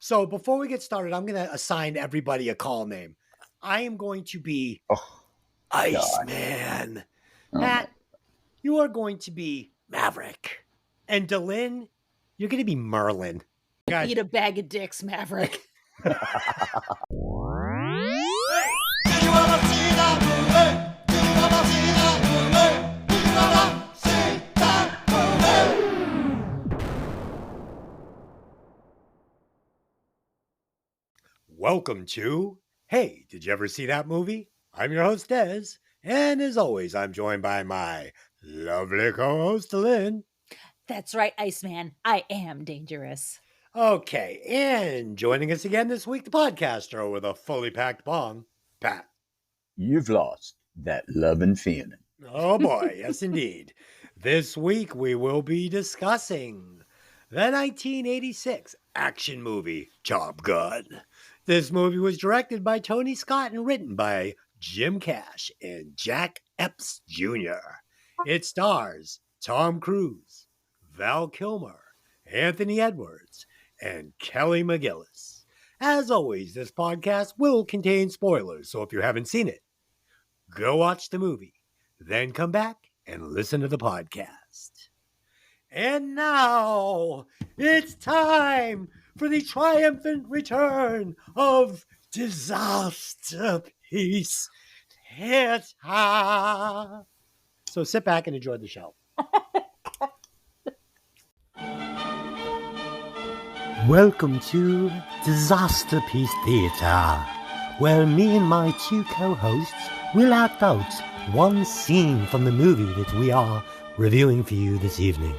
So before we get started, I'm going to assign everybody a call name. I am going to be Iceman. Pat, you are going to be Maverick. And Delin, you're going to be Merlin. Guys, Eat a bag of dicks, Maverick. Welcome to Hey, did you ever see that movie? I'm your host, Des. And as always, I'm joined by my lovely co-host, Delin. That's right, Iceman. I am dangerous. Okay, and joining us again this week, the podcaster with a fully packed bong, Pat. You've lost that love and feeling. Oh boy, yes indeed. This week we will be discussing the 1986 action movie Top Gun. This movie was directed by Tony Scott and written by Jim Cash and Jack Epps Jr. It stars Tom Cruise, Val Kilmer, Anthony Edwards, and Kelly McGillis. As always, this podcast will contain spoilers, so if you haven't seen it, go watch the movie, then come back and listen to the podcast. And now it's time for the triumphant return of Disasterpiece Theater. So sit back and enjoy the show. Welcome to Disasterpiece Theater, where me and my two co-hosts will act out one scene from the movie that we are reviewing for you this evening.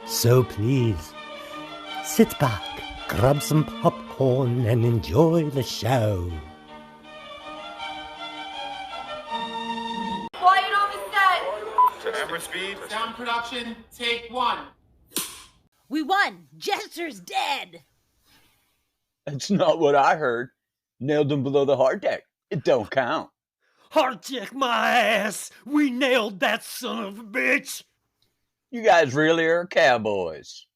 So please, sit back, grab some popcorn, and enjoy the show. Quiet on the set! Camera speed. Sound production, take one. We won! Jester's dead! That's not what I heard. Nailed him below the hard deck. It don't count. Hard check my ass! We nailed that son of a bitch! You guys really are cowboys.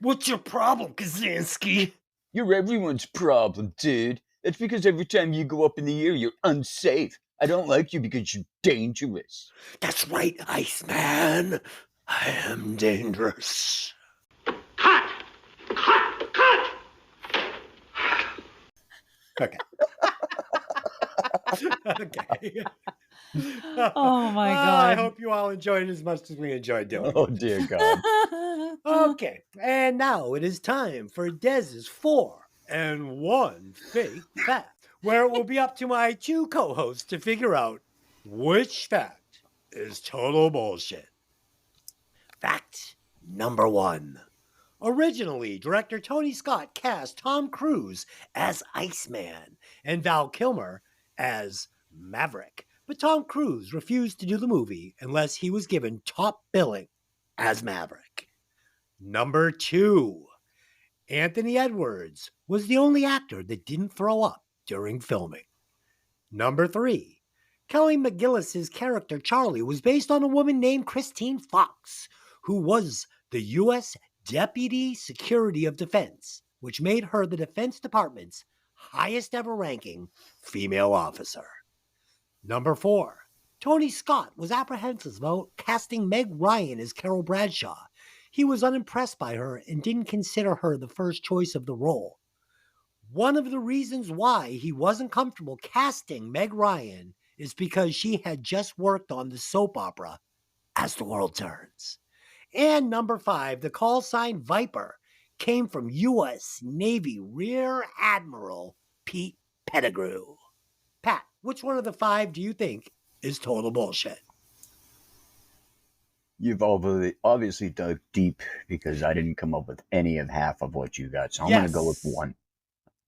What's your problem, Kaczynski? You're everyone's problem, dude. That's because every time you go up in the air, you're unsafe. I don't like you because you're dangerous. That's right, Iceman. I am dangerous. Cut! Cut! Cut! Okay. Okay. Oh my I God. hope you all enjoyed it as much as we enjoyed doing Oh, it. dear God. Okay, and now it is time for Dez's 4 and 1 fake fact, where it will be up to my two co-hosts to figure out which fact is total bullshit. Fact number 1. Originally, director Tony Scott cast Tom Cruise as Iceman and Val Kilmer as Maverick, but Tom Cruise refused to do the movie unless he was given top billing as Maverick. Number 2. Anthony Edwards was the only actor that didn't throw up during filming. Number 3. Kelly McGillis' character Charlie was based on a woman named Christine Fox, who was the U.S. Deputy Secretary of Defense, which made her the Defense Department's highest ever ranking female officer. Number 4. Tony Scott was apprehensive about casting Meg Ryan as Carol Bradshaw. He was unimpressed by her and didn't consider her the first choice of the role. One of the reasons why he wasn't comfortable casting Meg Ryan is because she had just worked on the soap opera As the World Turns. And number 5, the call sign Viper came from U.S. Navy Rear Admiral Pete Pettigrew. Pat, which one of the 5 do you think is total bullshit? You've obviously dug deep because I didn't come up with any of half of what you got. So I'm going to go with 1.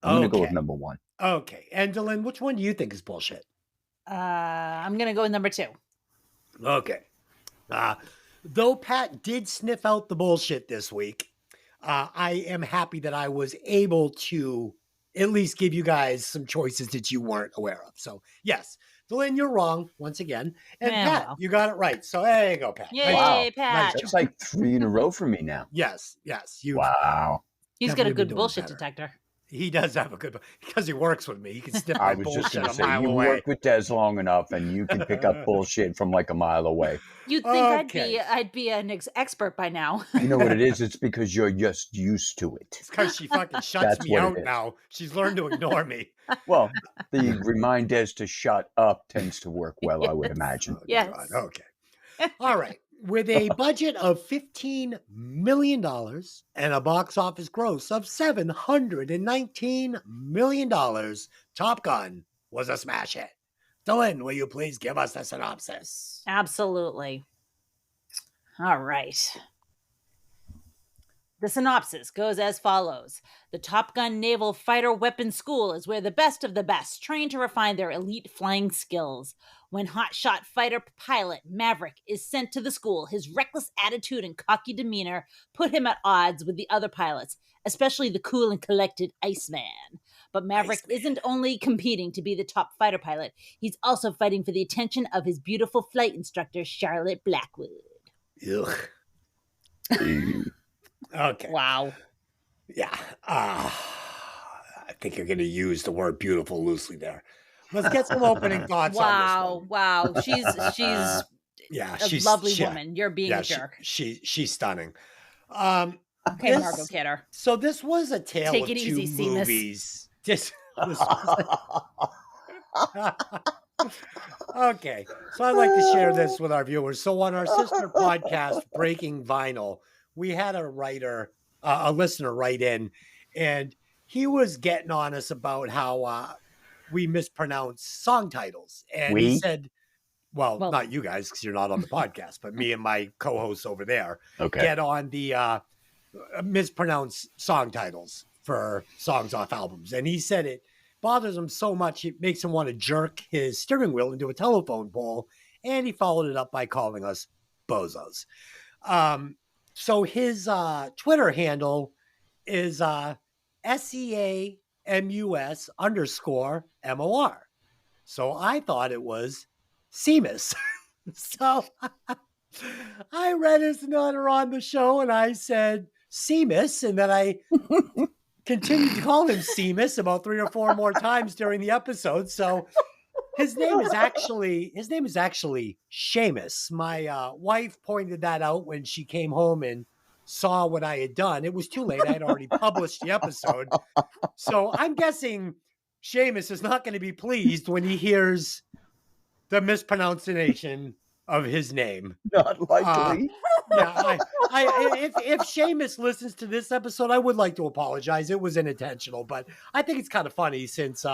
I'm going to go with number 1. Okay. And Dylan, which one do you think is bullshit? I'm going to go with number 2. Okay. Though Pat did sniff out the bullshit this week, I am happy that I was able to at least give you guys some choices that you weren't aware of. So, yes, Dylan, you're wrong once again. And Yeah, Pat, well. you got it right. So, there you go, Pat. Yay, Wow. Pat. That's like 3 in a row for me now. Yes. You. Wow. He's got a definitely been good doing bullshit better. detector. He does have a good, because he works with me. He can sniff I my was just bullshit going to a say, mile you away. work with Des long enough, and you can pick up bullshit from like a mile away. You'd think Okay. I'd be an expert by now. You know what it is? It's because you're just used to it. It's because she fucking shuts That's me what it out is. now. She's learned to ignore me. Well, the remind Des to shut up tends to work well, I would Yes. imagine. Oh, Yes. God. Okay. All right. With a budget of $15 million and a box office gross of $719 million, Top Gun was a smash hit. Dylan, will you please give us the synopsis? Absolutely. All right. The synopsis goes as follows. The Top Gun Naval Fighter Weapons School is where the best of the best train to refine their elite flying skills. When hotshot fighter pilot Maverick is sent to the school, his reckless attitude and cocky demeanor put him at odds with the other pilots, especially the cool and collected Iceman. But Maverick isn't only competing to be the top fighter pilot, he's also fighting for the attention of his beautiful flight instructor, Charlotte Blackwood. Ugh. Okay. Wow. Yeah. I think you're going to use the word beautiful loosely there. Let's get some opening thoughts on this one. Wow. She's Yeah, a she's lovely yeah, woman. You're being yeah, a jerk. She's stunning. Okay, Margot Kidder. So this was a tale Take of it two easy, Seamus. movies. Okay, so I'd like to share this with our viewers. So on our sister podcast, Breaking Vinyl, we had a listener write in, and he was getting on us about how we mispronounce song titles. And he said, well, not you guys, because you're not on the podcast, but me and my co-hosts over there get on the mispronounce song titles for songs off albums. And he said it bothers him so much, it makes him want to jerk his steering wheel into a telephone pole. And he followed it up by calling us bozos. So his Twitter handle is SEAMUS_MOR. So I thought it was Seamus. So I read his letter on the show and I said Seamus, and then I continued to call him Seamus about 3 or 4 more times during the episode. So his name is actually Seamus. My wife pointed that out when she came home and saw what I had done. It was too late. I had already published the episode. So I'm guessing Seamus is not going to be pleased when he hears the mispronunciation of his name. Not likely. Yeah, if Seamus listens to this episode, I would like to apologize. It was unintentional, but I think it's kind of funny since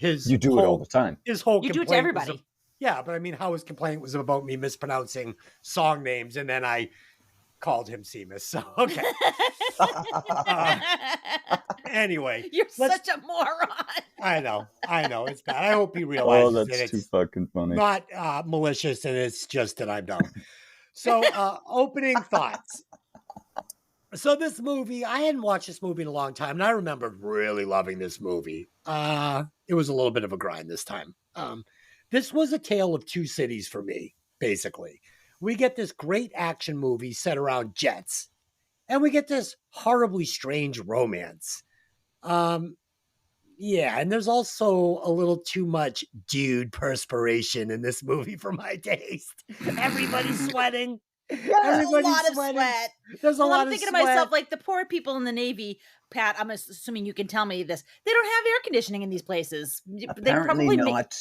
you do it all the time. His whole you do it to complaint everybody. Yeah, but I mean, how his complaint was about me mispronouncing song names, and then I called him Seamus. So okay. Anyway, you're such a moron. I know, it's bad. I hope he realizes that's that too it's fucking funny. Not malicious, and it's just that I'm dumb. So, opening thoughts. So this movie, I hadn't watched this movie in a long time, and I remembered really loving this movie. It was a little bit of a grind this time. This was a tale of two cities for me, basically. We get this great action movie set around jets, and we get this horribly strange romance. Yeah, and there's also a little too much dude perspiration in this movie for my taste. Everybody's sweating. Everybody's a lot sweating. of sweat. There's a lot I'm of thinking sweat. to myself, like the poor people in the Navy, Pat, I'm assuming you can tell me this. They don't have air conditioning in these places. Apparently they probably not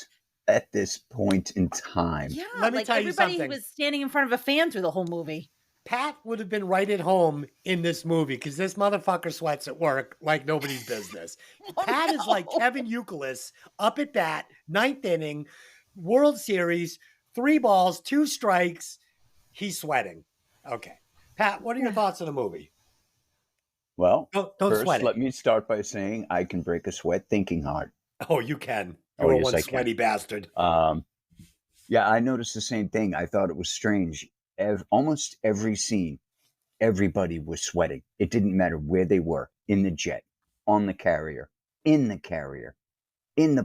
at this point in time. Yeah, Let me tell you everybody something. was standing in front of a fan through the whole movie. Pat would have been right at home in this movie because this motherfucker sweats at work like nobody's business. Pat is like Kevin Youkilis up at bat, 9th inning, World Series, 3 balls, 2 strikes. He's sweating. Okay. Pat, what are your thoughts on the movie? Well, Don't first, sweat it. let me start by saying I can break a sweat thinking hard. Oh, you can. Oh, You're yes, one I sweaty can. bastard. Yeah, I noticed the same thing. I thought it was strange. Almost every scene, everybody was sweating. It didn't matter where they were, in the jet, on the carrier, in the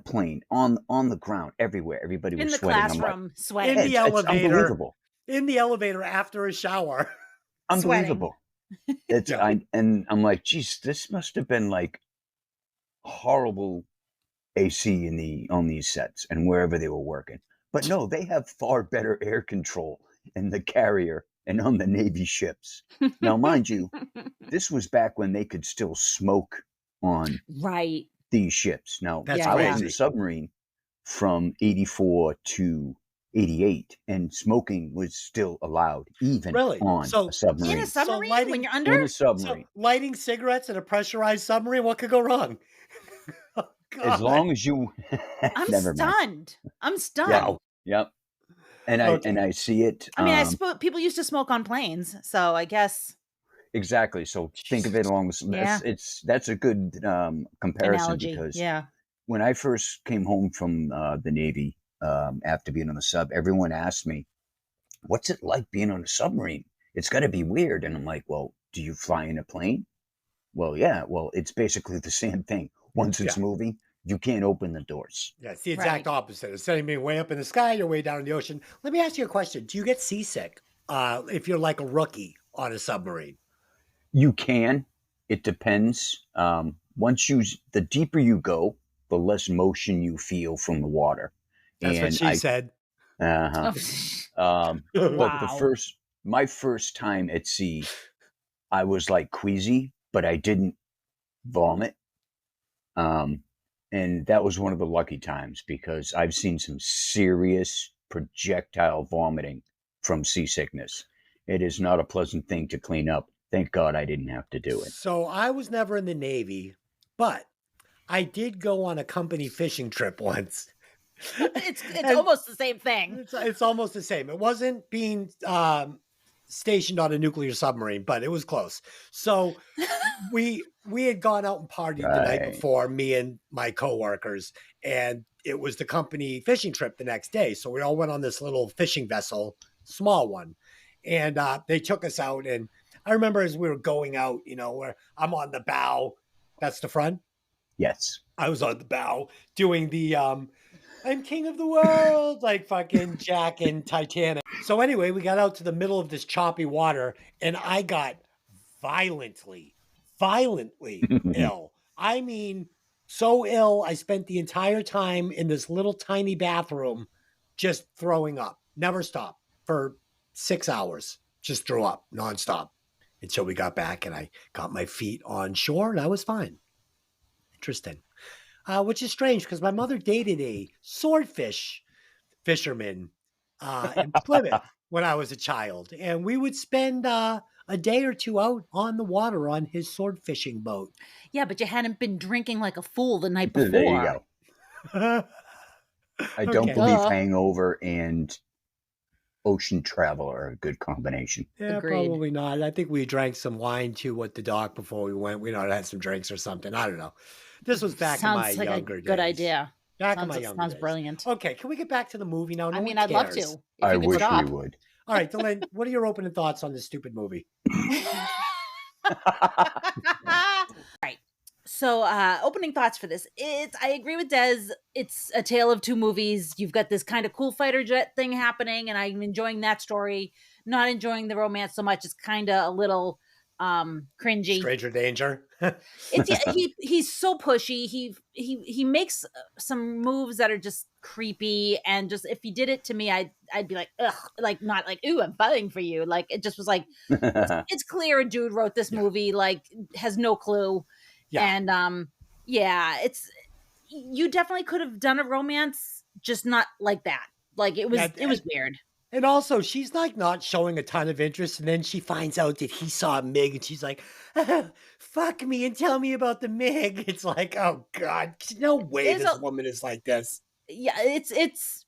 plane, on the ground, everywhere. Everybody was In the sweating. classroom, sweating. In the It's elevator. unbelievable. In the elevator after a shower. Unbelievable. I'm like, geez, this must have been like horrible AC on these sets and wherever they were working. But no, they have far better air control in the carrier and on the Navy ships. Now, mind you, this was back when they could still smoke on Right. these ships. Now, That's I was in crazy. a submarine from 84 to 88, and smoking was still allowed, even Really? on So- a submarine. In a submarine lighting- when you're In under? a submarine. So lighting cigarettes in a pressurized submarine, what could go wrong? Oh, God. As long as you I'm never mind. stunned. I'm stunned. Yeah. Yep. And Okay. I see it. I mean, people used to smoke on planes, so I guess Exactly. So think of it along this. Yeah. That's a good comparison analogy. because Yeah. when I first came home from the Navy after being on the sub, everyone asked me, "What's it like being on a submarine? It's got to be weird." And I'm like, "Well, do you fly in a plane?" Well, yeah. Well, it's basically the same thing. Once it's Yeah. moving, you can't open the doors. Yeah, it's the exact opposite. Instead of being way up in the sky, you're way down in the ocean. Let me ask you a question. Do you get seasick if you're like a rookie on a submarine? You can. It depends. The deeper you go, the less motion you feel from the water. That's what she said. Uh-huh. Oh, But Wow. my first time at sea, I was like queasy, but I didn't vomit. And that was one of the lucky times because I've seen some serious projectile vomiting from seasickness. It is not a pleasant thing to clean up. Thank God I didn't have to do it. So I was never in the Navy, but I did go on a company fishing trip once. it's And- almost the same thing. It's almost the same. It wasn't being stationed on a nuclear submarine, but it was close. So we had gone out and partied the night Right. before, me and my coworkers, and it was the company fishing trip the next day. So we all went on this little fishing vessel, small one, and they took us out. And I remember as we were going out, where I'm on the bow, that's the front. Yes. I was on the bow doing the I'm king of the world, like fucking Jack in Titanic. So anyway, we got out to the middle of this choppy water and I got violently ill. I mean, so ill, I spent the entire time in this little tiny bathroom just throwing up. Never stopped for 6 hours. Just threw up nonstop until we got back and I got my feet on shore and I was fine. Interesting. Which is strange because my mother dated a swordfish fisherman in Plymouth when I was a child. And we would spend a day or two out on the water on his sword fishing boat. Yeah, but you hadn't been drinking like a fool the night There before. you go. I don't Okay. believe Duh. hangover and ocean travel are a good combination. Yeah, Agreed. probably not. I think we drank some wine too at the dock before we went. We had some drinks or something. I don't know. This was back in my Sounds like younger a days. good idea. Back in Sounds, my younger sounds days. brilliant. Okay, can we get back to the movie now? No I mean, one I'd love cares. to. If I you could wish stop. we would. All right, Delaney, what are your opening thoughts on this stupid movie? Right. So, opening thoughts for this. I agree with Des. It's a tale of two movies. You've got this kind of cool fighter jet thing happening, and I'm enjoying that story. Not enjoying the romance so much. It's kind of a little cringy. Stranger Danger. He's so pushy. He makes some moves that are just creepy, and just if he did it to me, I'd be like, ugh, like not like, ooh, I'm fighting for you. Like it just was like, it's clear a dude wrote this movie, like has no clue. Yeah. And you definitely could have done a romance, just not like that. Like it was weird. And also, she's like not showing a ton of interest, and then she finds out that he saw Mig, and she's like, "Fuck me and tell me about the Mig." It's like, oh god, no way this woman is like this. Yeah, it's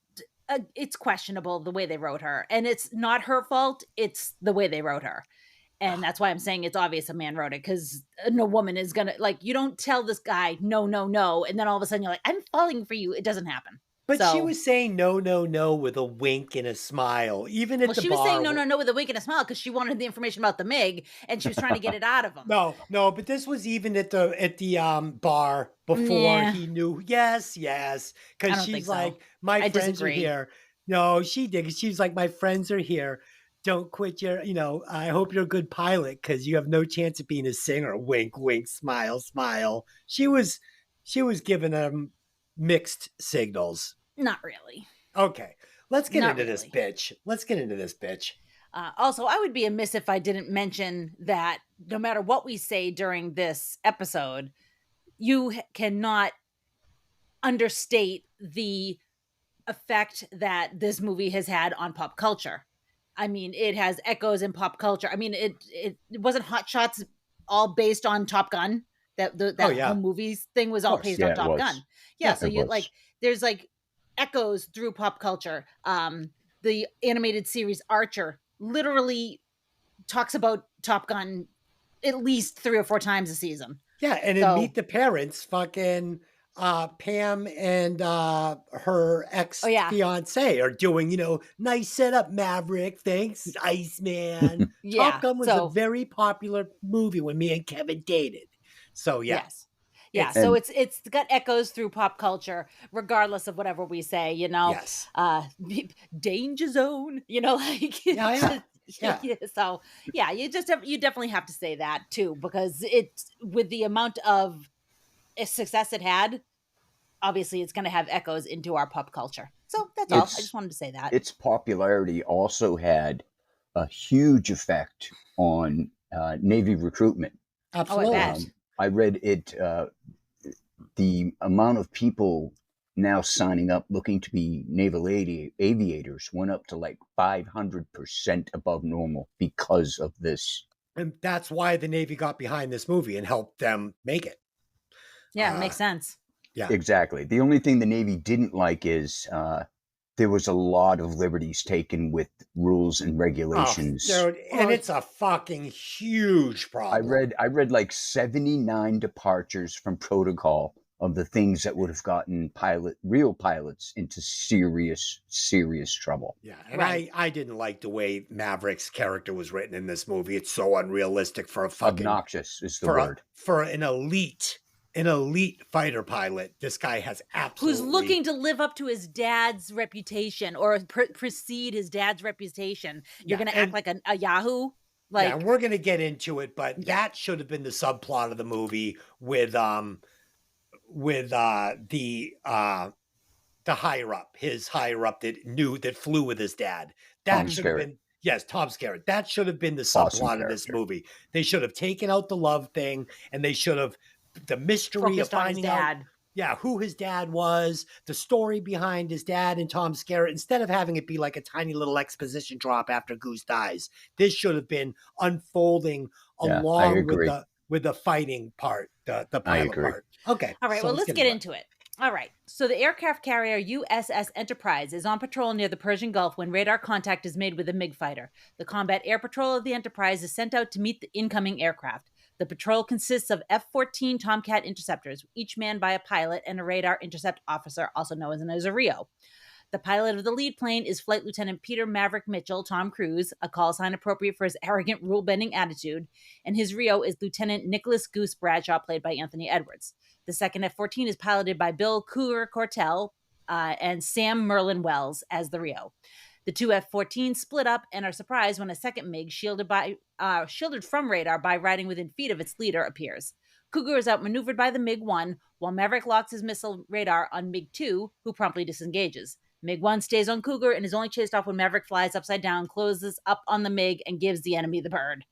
questionable the way they wrote her, and it's not her fault. It's the way they wrote her, and that's why I'm saying it's obvious a man wrote it, because no woman is gonna, like, you don't tell this guy no, and then all of a sudden you're like, I'm falling for you. It doesn't happen. But So- she was saying no with a wink and a smile, even at Well, the she bar. was saying no with a wink and a smile because she wanted the information about the Mig, and she was trying to get it out of him. No, but this was even at the bar before Yeah. he knew. Yes, I because don't she's think so. like, my I friends disagree. are here. No, she did. 'Cause she's like, my friends are here. Don't quit your, I hope you're a good pilot because you have no chance of being a singer. Wink, wink, smile, smile. She was She was giving them mixed signals. Not really. Okay, let's get Not into this really. bitch. Let's get into this bitch. Also, I would be amiss if I didn't mention that no matter what we say during this episode, you cannot understate the effect that this movie has had on pop culture. I mean, it has echoes in pop culture. I mean, it wasn't Hot Shots all based on Top Gun. That whole movies thing was all course. based Yeah, on it Top was. Gun. Yeah, so It you was. like there's like echoes through pop culture. The animated series Archer literally talks about Top Gun at least 3 or 4 times a season. Yeah, and in Meet the Parents, fucking Pam and her ex-fiance are doing, nice setup, Maverick. Thanks, Iceman. Yeah, Top Gun was a very popular movie when me and Kevin dated. So yeah. Yes. Yeah, so it's got echoes through pop culture, regardless of whatever we say, Yes. Danger Zone, like Yeah. So yeah, you definitely have to say that too, because it's with the amount of success it had, obviously it's going to have echoes into our pop culture. So that's all. I just wanted to say that. Its popularity also had a huge effect on Navy recruitment. Absolutely. I bet. I read it, the amount of people now signing up looking to be naval aviators went up to like 500% above normal because of this. And that's why the Navy got behind this movie and helped them make it. Yeah, it makes sense. Yeah, exactly. The only thing the Navy didn't like is there was a lot of liberties taken with rules and regulations. Dude, and it's a fucking huge problem. I read like 79 departures from protocol of the things that would have gotten real pilots into serious trouble. Yeah, and I didn't like the way Maverick's character was written in this movie. It's so unrealistic for a fucking obnoxious is the word. For an elite fighter pilot. This guy has absolutely who's looking to live up to his dad's reputation or precede his dad's reputation. You're going to act like a Yahoo. Like, yeah, we're going to get into it, but that should have been the subplot of the movie with the higher up, his higher up that flew with his dad. That should have been Tom Skerritt. That should have been the subplot of this movie. They should have taken out the love thing, and they should have the mystery of finding out who his dad was, the story behind his dad and Tom Skerritt, instead of having it be like a tiny little exposition drop after Goose dies. This should have been unfolding along with the fighting part, the pilot part. Okay. All right, well, let's get into it. All right. So the aircraft carrier USS Enterprise is on patrol near the Persian Gulf when radar contact is made with a MiG fighter. The combat air patrol of the Enterprise is sent out to meet the incoming aircraft. The patrol consists of F-14 Tomcat interceptors, each manned by a pilot and a radar intercept officer, also known as a RIO. The pilot of the lead plane is Flight Lieutenant Peter Maverick Mitchell, Tom Cruise, a call sign appropriate for his arrogant, rule-bending attitude, and his RIO is Lieutenant Nicholas Goose Bradshaw, played by Anthony Edwards. The second F-14 is piloted by Bill Cougar Cortell and Sam Merlin Wells as the RIO. The two F-14s split up and are surprised when a second MiG, shielded from radar by riding within feet of its leader, appears. Cougar is outmaneuvered by the MiG-1, while Maverick locks his missile radar on MiG-2, who promptly disengages. MiG-1 stays on Cougar and is only chased off when Maverick flies upside down, closes up on the MiG, and gives the enemy the bird.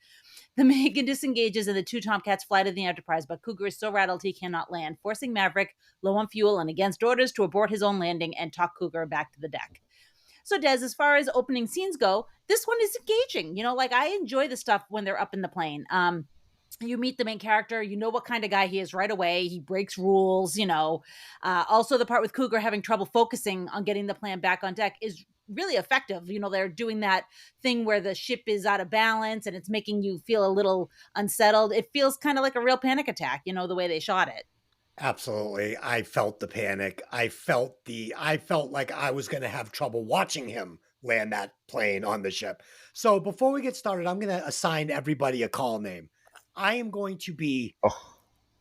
The MiG disengages and the two Tomcats fly to the Enterprise, but Cougar is so rattled he cannot land, forcing Maverick, low on fuel and against orders, to abort his own landing and talk Cougar back to the deck. So, Des, as far as opening scenes go, this one is engaging. I enjoy the stuff when they're up in the plane. You meet the main character, you know what kind of guy he is right away. He breaks rules, Also, the part with Cougar having trouble focusing on getting the plane back on deck is really effective. They're doing that thing where the ship is out of balance and it's making you feel a little unsettled. It feels kind of like a real panic attack, the way they shot it. Absolutely. I felt the panic. I felt like I was going to have trouble watching him land that plane on the ship. So before we get started, I'm going to assign everybody a call name. I am going to be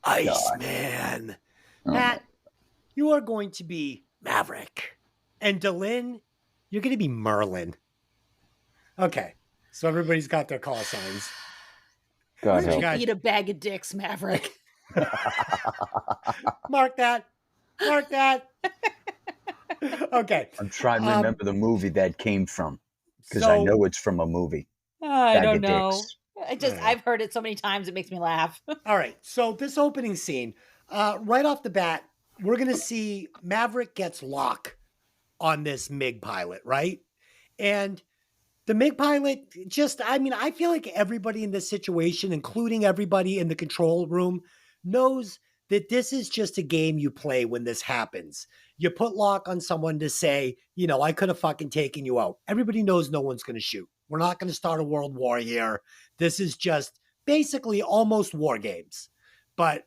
Iceman. Matt, you are going to be Maverick. And Delyn, you're going to be Merlin. Okay. So everybody's got their call signs. Why don't you eat a bag of dicks, Maverick? Mark that. Mark that. Okay. I'm trying to remember the movie that came from, because I So know it's from a movie. I Bag don't of know. Dicks. Yeah. I've heard it so many times it makes me laugh. all right. So this opening scene, right off the bat, we're gonna see Maverick gets lock on this MiG pilot, right? And the MiG pilot I feel like everybody in this situation, including everybody in the control room, knows that this is just a game you play when this happens. You put lock on someone to say, I could have fucking taken you out. Everybody knows no one's going to shoot. We're not going to start a world war here. This is just basically almost war games. But,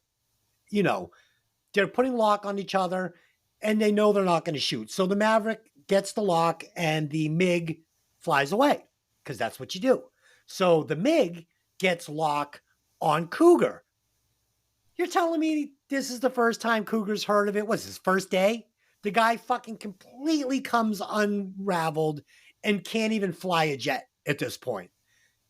they're putting lock on each other and they know they're not going to shoot. So the Maverick gets the lock and the MiG flies away because that's what you do. So the MiG gets lock on Cougar. You're telling me this is the first time Cougar's heard of it? What's his first day? The guy fucking completely comes unraveled and can't even fly a jet at this point.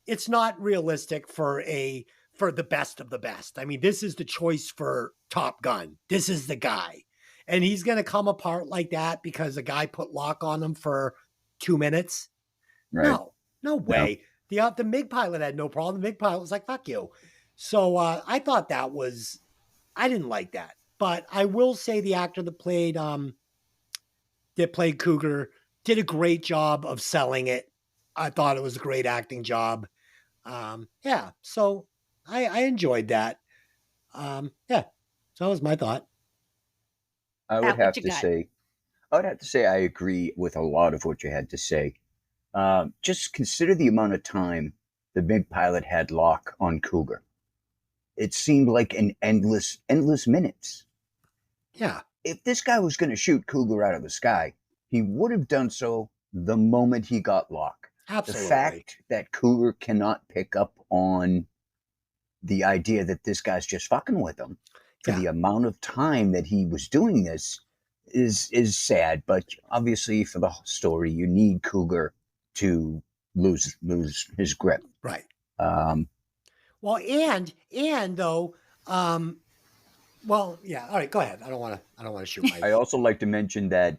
It's not realistic for the best of the best. I mean, this is the choice for Top Gun. This is the guy. And he's going to come apart like that because a guy put lock on him for 2 minutes. Right. No way. The MiG pilot had no problem. The MiG pilot was like, fuck you. So I thought I didn't like that. But I will say the actor that played Cougar did a great job of selling it. I thought it was a great acting job. So I enjoyed that. So that was my thought. I would have to say I agree with a lot of what you had to say. Just consider the amount of time the MiG pilot had lock on Cougar. It seemed like an endless minutes. Yeah. If this guy was going to shoot Cougar out of the sky, he would have done so the moment he got lock. Absolutely. The fact that Cougar cannot pick up on the idea that this guy's just fucking with him for the amount of time that he was doing this is sad. But obviously, for the story, you need Cougar to lose his grip. Right. Well, yeah. All right, go ahead. I don't want to shoot my. I also like to mention that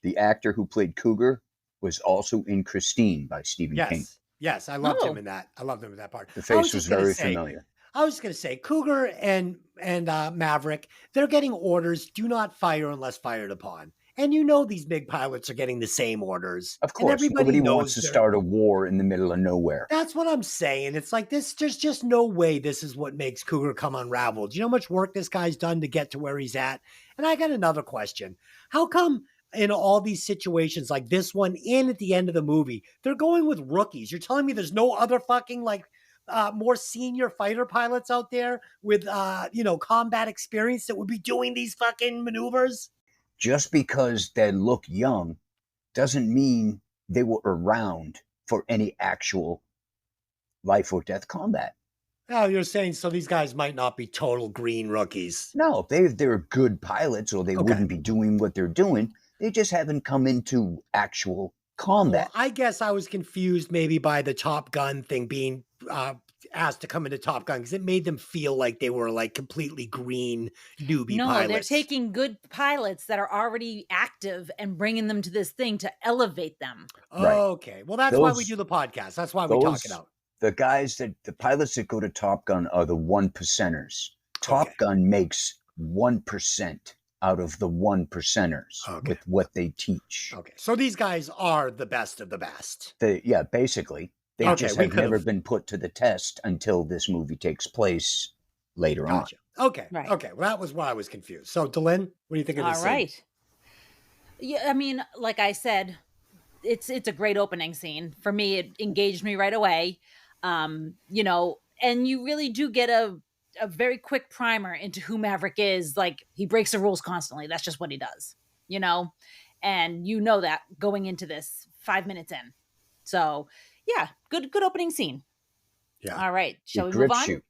the actor who played Cougar was also in Christine by Stephen King. Yes, I loved him in that. I loved him in that part. The face was very familiar. I was just going to say, Cougar and Maverick, they're getting orders, do not fire unless fired upon. And these MiG pilots are getting the same orders. Of course, nobody wants to start a war in the middle of nowhere. That's what I'm saying. It's like this, there's just no way this is what makes Cougar come unraveled. Do you know how much work this guy's done to get to where he's at? And I got another question. How come in all these situations like this one and at the end of the movie, they're going with rookies? You're telling me there's no other fucking more senior fighter pilots out there with, combat experience that would be doing these fucking maneuvers? Just because they look young doesn't mean they were around for any actual life or death combat. Oh, you're saying so these guys might not be total green rookies. No, they're good pilots or they wouldn't be doing what they're doing. They just haven't come into actual combat. Well, I guess I was confused maybe by the Top Gun thing being asked to come into Top Gun because it made them feel like they were like completely green newbie pilots. No, they're taking good pilots that are already active and bringing them to this thing to elevate them. Right. Okay. Well, that's why we do the podcast. That's why we talk it out. The pilots that go to Top Gun are the 1%ers. Top Gun makes 1% out of the 1%ers with what they teach. Okay. So these guys are the best of the best. Basically. They just have never been put to the test until this movie takes place later on. Okay. Right. Okay. Well, that was why I was confused. So, Delynn, what do you think of this scene? All right. Yeah, I mean, like I said, it's a great opening scene. For me, it engaged me right away. And you really do get a very quick primer into who Maverick is. Like, he breaks the rules constantly. That's just what he does, and that going into this 5 minutes in. So, yeah, good opening scene. Yeah. All right. Shall we move on? Shoot.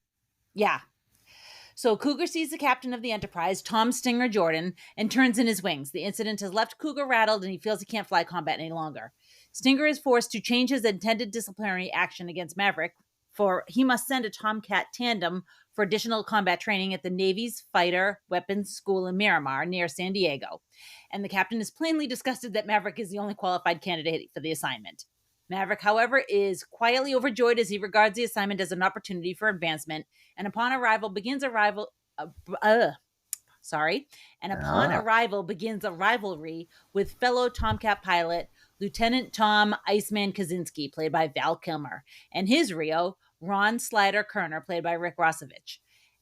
Yeah. So Cougar sees the captain of the Enterprise, Tom Stinger Jordan, and turns in his wings. The incident has left Cougar rattled, and he feels he can't fly combat any longer. Stinger is forced to change his intended disciplinary action against Maverick, for he must send a Tomcat tandem for additional combat training at the Navy's Fighter Weapons School in Miramar near San Diego. And the captain is plainly disgusted that Maverick is the only qualified candidate for the assignment. Maverick, however, is quietly overjoyed as he regards the assignment as an opportunity for advancement, and upon arrival begins a rivalry with fellow Tomcat pilot Lieutenant Tom Iceman Kaczynski, played by Val Kilmer, and his Rio, Ron Slider Kerner, played by Rick Rossovich.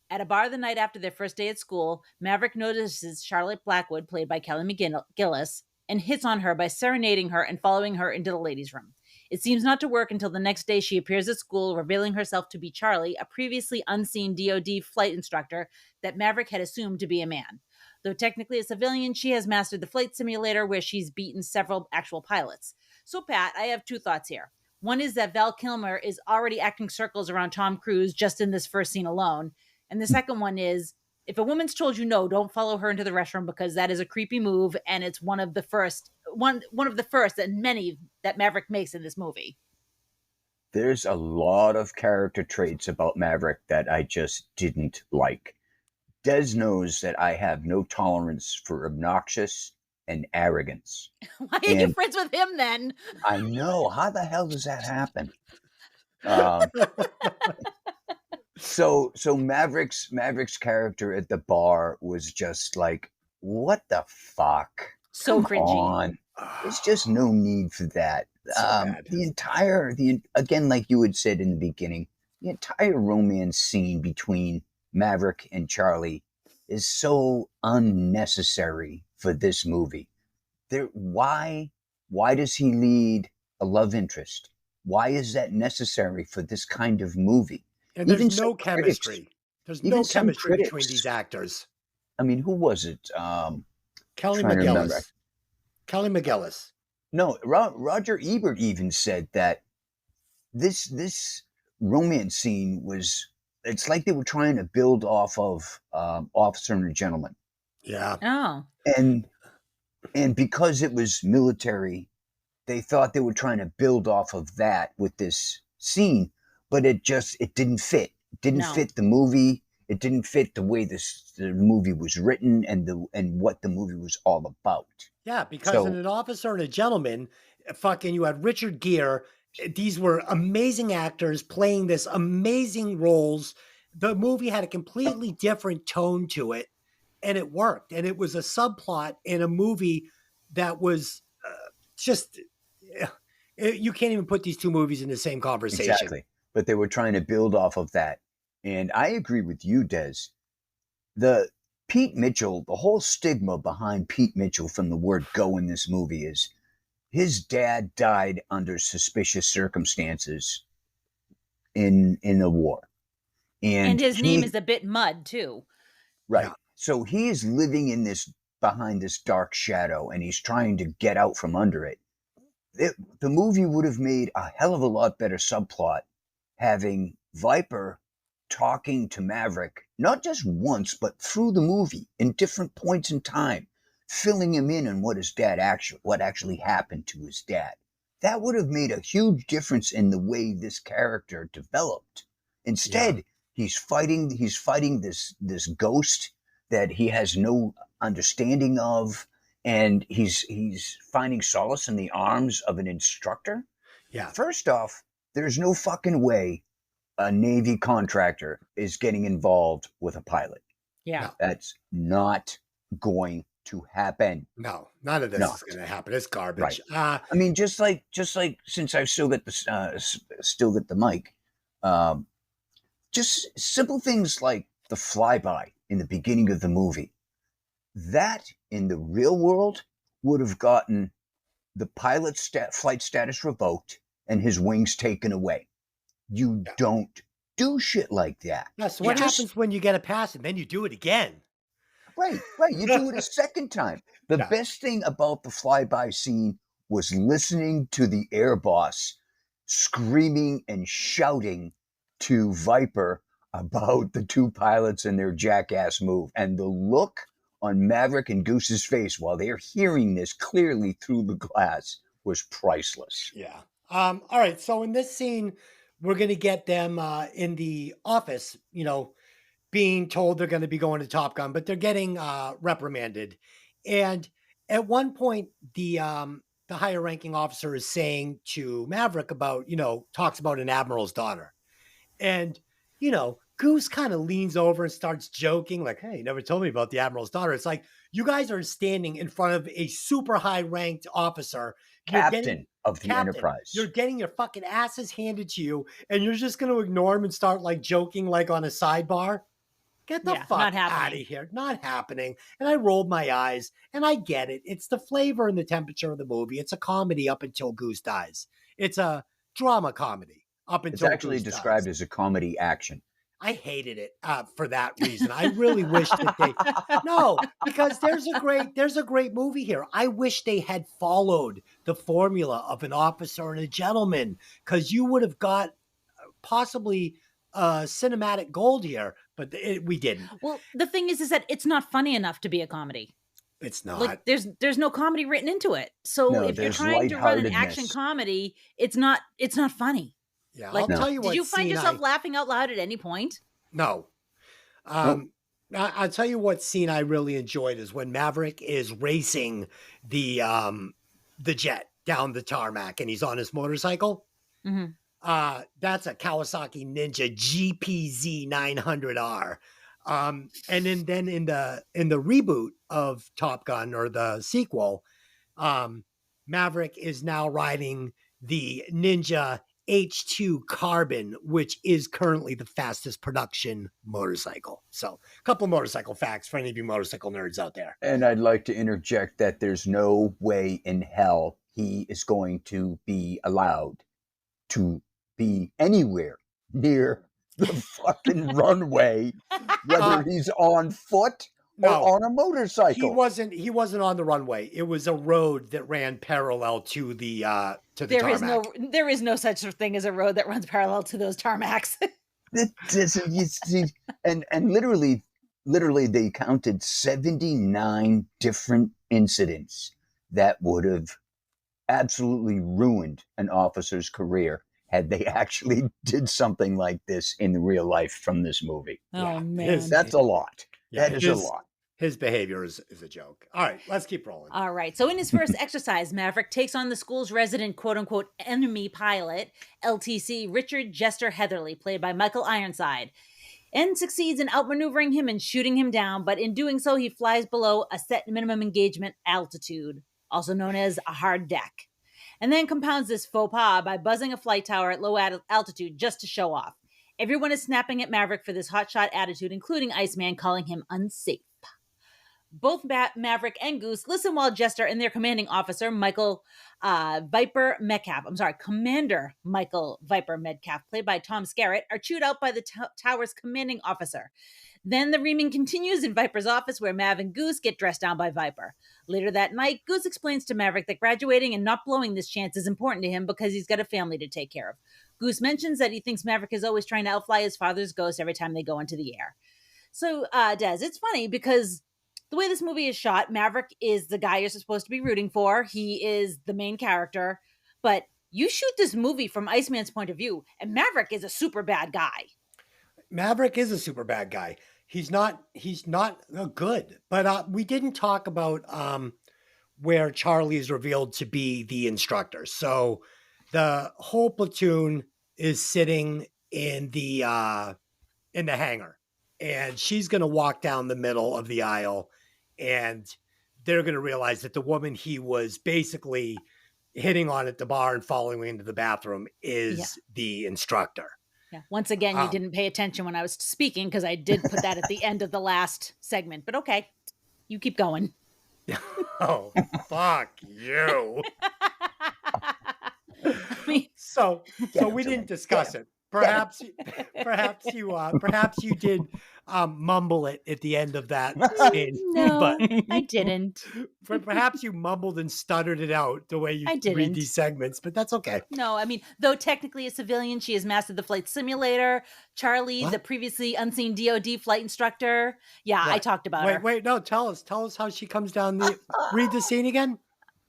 At a bar the night after their first day at school, Maverick notices Charlotte Blackwood, played by Kelly McGillis, and hits on her by serenading her and following her into the ladies' room. It seems not to work until the next day she appears at school, revealing herself to be Charlie, a previously unseen DoD flight instructor that Maverick had assumed to be a man. Though technically a civilian, she has mastered the flight simulator where she's beaten several actual pilots. So, Pat, I have two thoughts here. One is that Val Kilmer is already acting circles around Tom Cruise just in this first scene alone. And the second one is, if a woman's told you no, don't follow her into the restroom because that is a creepy move, and it's one of the first that many that Maverick makes in this movie. There's a lot of character traits about Maverick that I just didn't like. Des knows that I have no tolerance for obnoxious and arrogance. Why are you friends with him then? I know. How the hell does that happen? So Maverick's character at the bar was just like, what the fuck? So Come cringy. on. There's just no need for that. Again, like you had said in the beginning, the entire romance scene between Maverick and Charlie is so unnecessary for this movie. Why does he lead a love interest? Why is that necessary for this kind of movie? And there's no chemistry. There's no chemistry between these actors. I mean, who was it? Kelly McGillis. Kelly McGillis. No, Roger Ebert even said that this romance scene it's like they were trying to build off of Officer and a Gentleman. Yeah. Oh. And because it was military, they thought they were trying to build off of that with this scene, but it didn't fit. It didn't fit the movie. It didn't fit the way the movie was written and what the movie was all about. Yeah, because in An Officer and a Gentleman, you had Richard Gere. These were amazing actors playing this amazing roles. The movie had a completely different tone to it, and it worked. And it was a subplot in a movie that was you can't even put these two movies in the same conversation. Exactly. But they were trying to build off of that. And I agree with you, Des. The whole stigma behind Pete Mitchell from the word go in this movie is his dad died under suspicious circumstances in the war. And his name is a bit mud, too. Right. Yeah. So he is living behind this dark shadow, and he's trying to get out from under it. The movie would have made a hell of a lot better subplot having Viper talking to Maverick, not just once, but through the movie in different points in time, filling him in on what actually happened to his dad. That would have made a huge difference in the way this character developed. Instead, he's fighting this ghost that he has no understanding of, and he's finding solace in the arms of an instructor. Yeah. First off, there's no fucking way a Navy contractor is getting involved with a pilot. Yeah. That's not going to happen. No, none of this is going to happen. It's garbage. Right. I mean, just like since I still get the mic, just simple things like the flyby in the beginning of the movie. That in the real world would have gotten the pilot's flight status revoked and his wings taken away. You don't do shit like that. Yeah, so what happens when you get a pass and then you do it again? Right. You do it a second time. The best thing about the flyby scene was listening to the air boss screaming and shouting to Viper about the two pilots and their jackass move. And the look on Maverick and Goose's face while they're hearing this clearly through the glass was priceless. Yeah. All right. So in this scene, we're going to get them in the office, being told they're going to be going to Top Gun, but they're getting reprimanded. And at one point, the higher ranking officer is saying to Maverick about, talks about an admiral's daughter. And, Goose kind of leans over and starts joking like, hey, you never told me about the admiral's daughter. It's like, you guys are standing in front of a super high ranked officer. Captain of the Enterprise. You're getting your fucking asses handed to you, and you're just going to ignore him and start like joking like on a sidebar. Get the fuck out of here. Not happening. And I rolled my eyes, and I get it. It's the flavor and the temperature of the movie. It's a comedy up until Goose dies. It's a drama comedy up until It's actually Goose described dies. as a comedy action. I hated it for that reason. I really wish that they because there's a great movie here. I wish they had followed the formula of an officer and a gentleman, because you would have got possibly cinematic gold here, but we didn't. Well, the thing is that it's not funny enough to be a comedy. It's not. Like there's no comedy written into it. So if you're trying to run an action comedy, it's not funny. Yeah, like, I'll tell you what. Did you find yourself laughing out loud at any point? No. I'll tell you what scene I really enjoyed is when Maverick is racing the jet down the tarmac and he's on his motorcycle. Mm-hmm. That's a Kawasaki Ninja GPZ 900R. And then in the reboot of Top Gun, or the sequel, Maverick is now riding the Ninja H2 Carbon, which is currently the fastest production motorcycle. So a couple of motorcycle facts for any of you motorcycle nerds out there. And I'd like to interject that there's no way in hell he is going to be allowed to be anywhere near the fucking runway, whether he's on foot or on a motorcycle. He wasn't on the runway. It was a road that ran parallel to the tarmac. There is no such thing as a road that runs parallel to those tarmacs. And literally they counted 79 different incidents that would have absolutely ruined an officer's career had they actually did something like this in real life from this movie. Oh, man. That's a lot. That is a lot. His behavior is a joke. All right, let's keep rolling. All right. So in his first exercise, Maverick takes on the school's resident quote-unquote enemy pilot, LTC Richard Jester Heatherly, played by Michael Ironside, and succeeds in outmaneuvering him and shooting him down, but in doing so, he flies below a set minimum engagement altitude, also known as a hard deck, and then compounds this faux pas by buzzing a flight tower at low altitude just to show off. Everyone is snapping at Maverick for this hotshot attitude, including Iceman calling him unsafe. Both Maverick and Goose listen while Jester and their commanding officer, Commander Michael Viper Metcalf, played by Tom Skerritt, are chewed out by the tower's commanding officer. Then the reaming continues in Viper's office, where Mav and Goose get dressed down by Viper. Later that night, Goose explains to Maverick that graduating and not blowing this chance is important to him because he's got a family to take care of. Goose mentions that he thinks Maverick is always trying to outfly his father's ghost every time they go into the air. So, Des, it's funny because the way this movie is shot, Maverick is the guy you're supposed to be rooting for. He is the main character. But you shoot this movie from Iceman's point of view, and Maverick is a super bad guy. Maverick is a super bad guy. He's not good. But we didn't talk about where Charlie is revealed to be the instructor. So the whole platoon is sitting in the hangar, and she's going to walk down the middle of the aisle, and they're going to realize that the woman he was basically hitting on at the bar and following into the bathroom is the instructor. Yeah. Once again, you didn't pay attention when I was speaking, because I did put that at the end of the last segment. But okay, you keep going. Oh, fuck you. So we didn't discuss it. Perhaps you did mumble it at the end of that scene. No, but I didn't. Perhaps you mumbled and stuttered it out the way you read these segments, but that's okay. No, I mean, though technically a civilian, she has mastered the flight simulator. Charlie, the previously unseen DoD flight instructor. Yeah, I talked about her. Wait, no, tell us how she comes down read the scene again.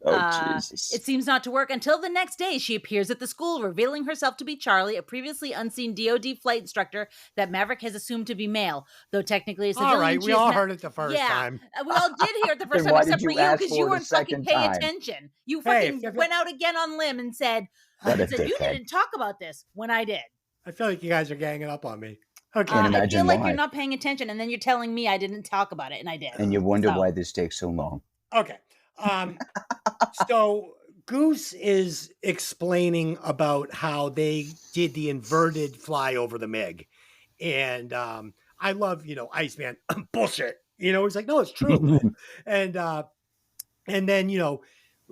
Jesus. It seems not to work until the next day. She appears at the school, revealing herself to be Charlie, a previously unseen DoD flight instructor that Maverick has assumed to be male. Though technically a civilian, All right, we all heard it the first time. We all did hear it the first Then time, why except did for you you, ask because for you it a weren't fucking second pay time? attention. You Hey, fucking if- went out again on limb and said, What a you dickhead. didn't talk about this when I did. I feel like you guys are ganging up on me. Okay. Can't I imagine feel like why. you're not paying attention, and then you're telling me I didn't talk about it, and I did. And you wonder So- why this takes so long. Okay. So Goose is explaining about how they did the inverted fly over the MiG. And I love, Iceman, bullshit. He's like, no, it's true. and then,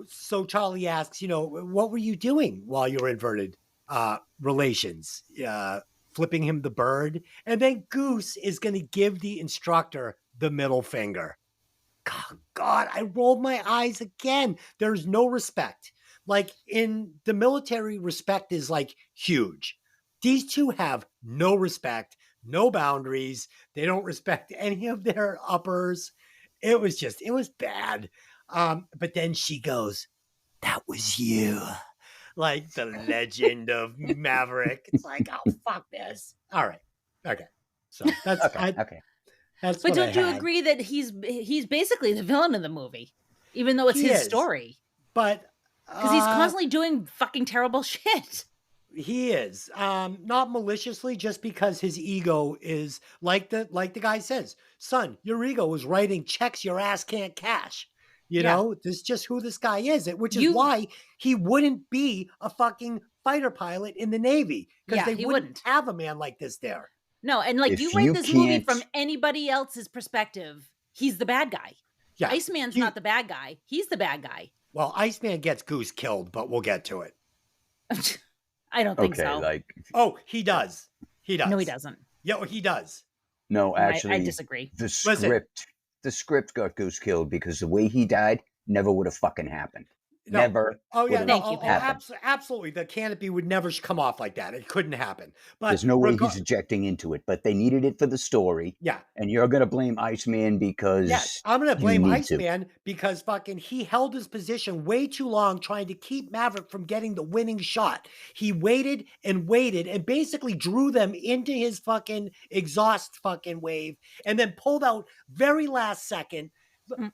so Charlie asks, what were you doing while you were inverted relations? Flipping him the bird. And then Goose is going to give the instructor the middle finger. God, I rolled my eyes again. There's no respect. Like in the military, respect is like huge. These two have no respect, no boundaries. They don't respect any of their uppers. It was bad. But then she goes, that was you. Like the legend of Maverick. It's like, oh, fuck this. All right. Okay. So that's Okay. That's But what don't I you had. agree that he's basically the villain of the movie, even though it's He his is. story? But Because he's constantly doing fucking terrible shit. he is not maliciously, just because his ego is like the guy says, son, your ego is writing checks your ass can't cash. This is just who this guy is, which is why he wouldn't be a fucking fighter pilot in the Navy, because Yeah, they he wouldn't have a man like this there. No, and like If you write you this movie can't- from anybody else's perspective, he's the bad guy. Yeah, Iceman's not the bad guy. He's the bad guy. Well, Iceman gets Goose killed, but we'll get to it. I don't think Okay, so. like Oh, he does. He does. No, he doesn't. Yeah, he does. no, actually, I disagree. the Listen. script got Goose killed because the way he died never would have fucking happened. No. Never. Oh yeah, would've no, Thank you, happened. absolutely. The canopy would never come off like that. It couldn't happen. But There's no way rega- he's ejecting into it, but they needed it for the story. Yeah, And you're gonna blame Iceman because yes. I'm gonna you blame need to. Iceman because fucking he held his position way too long, trying to keep Maverick from getting the winning shot. He waited and basically drew them into his fucking exhaust fucking wave, and then pulled out very last second.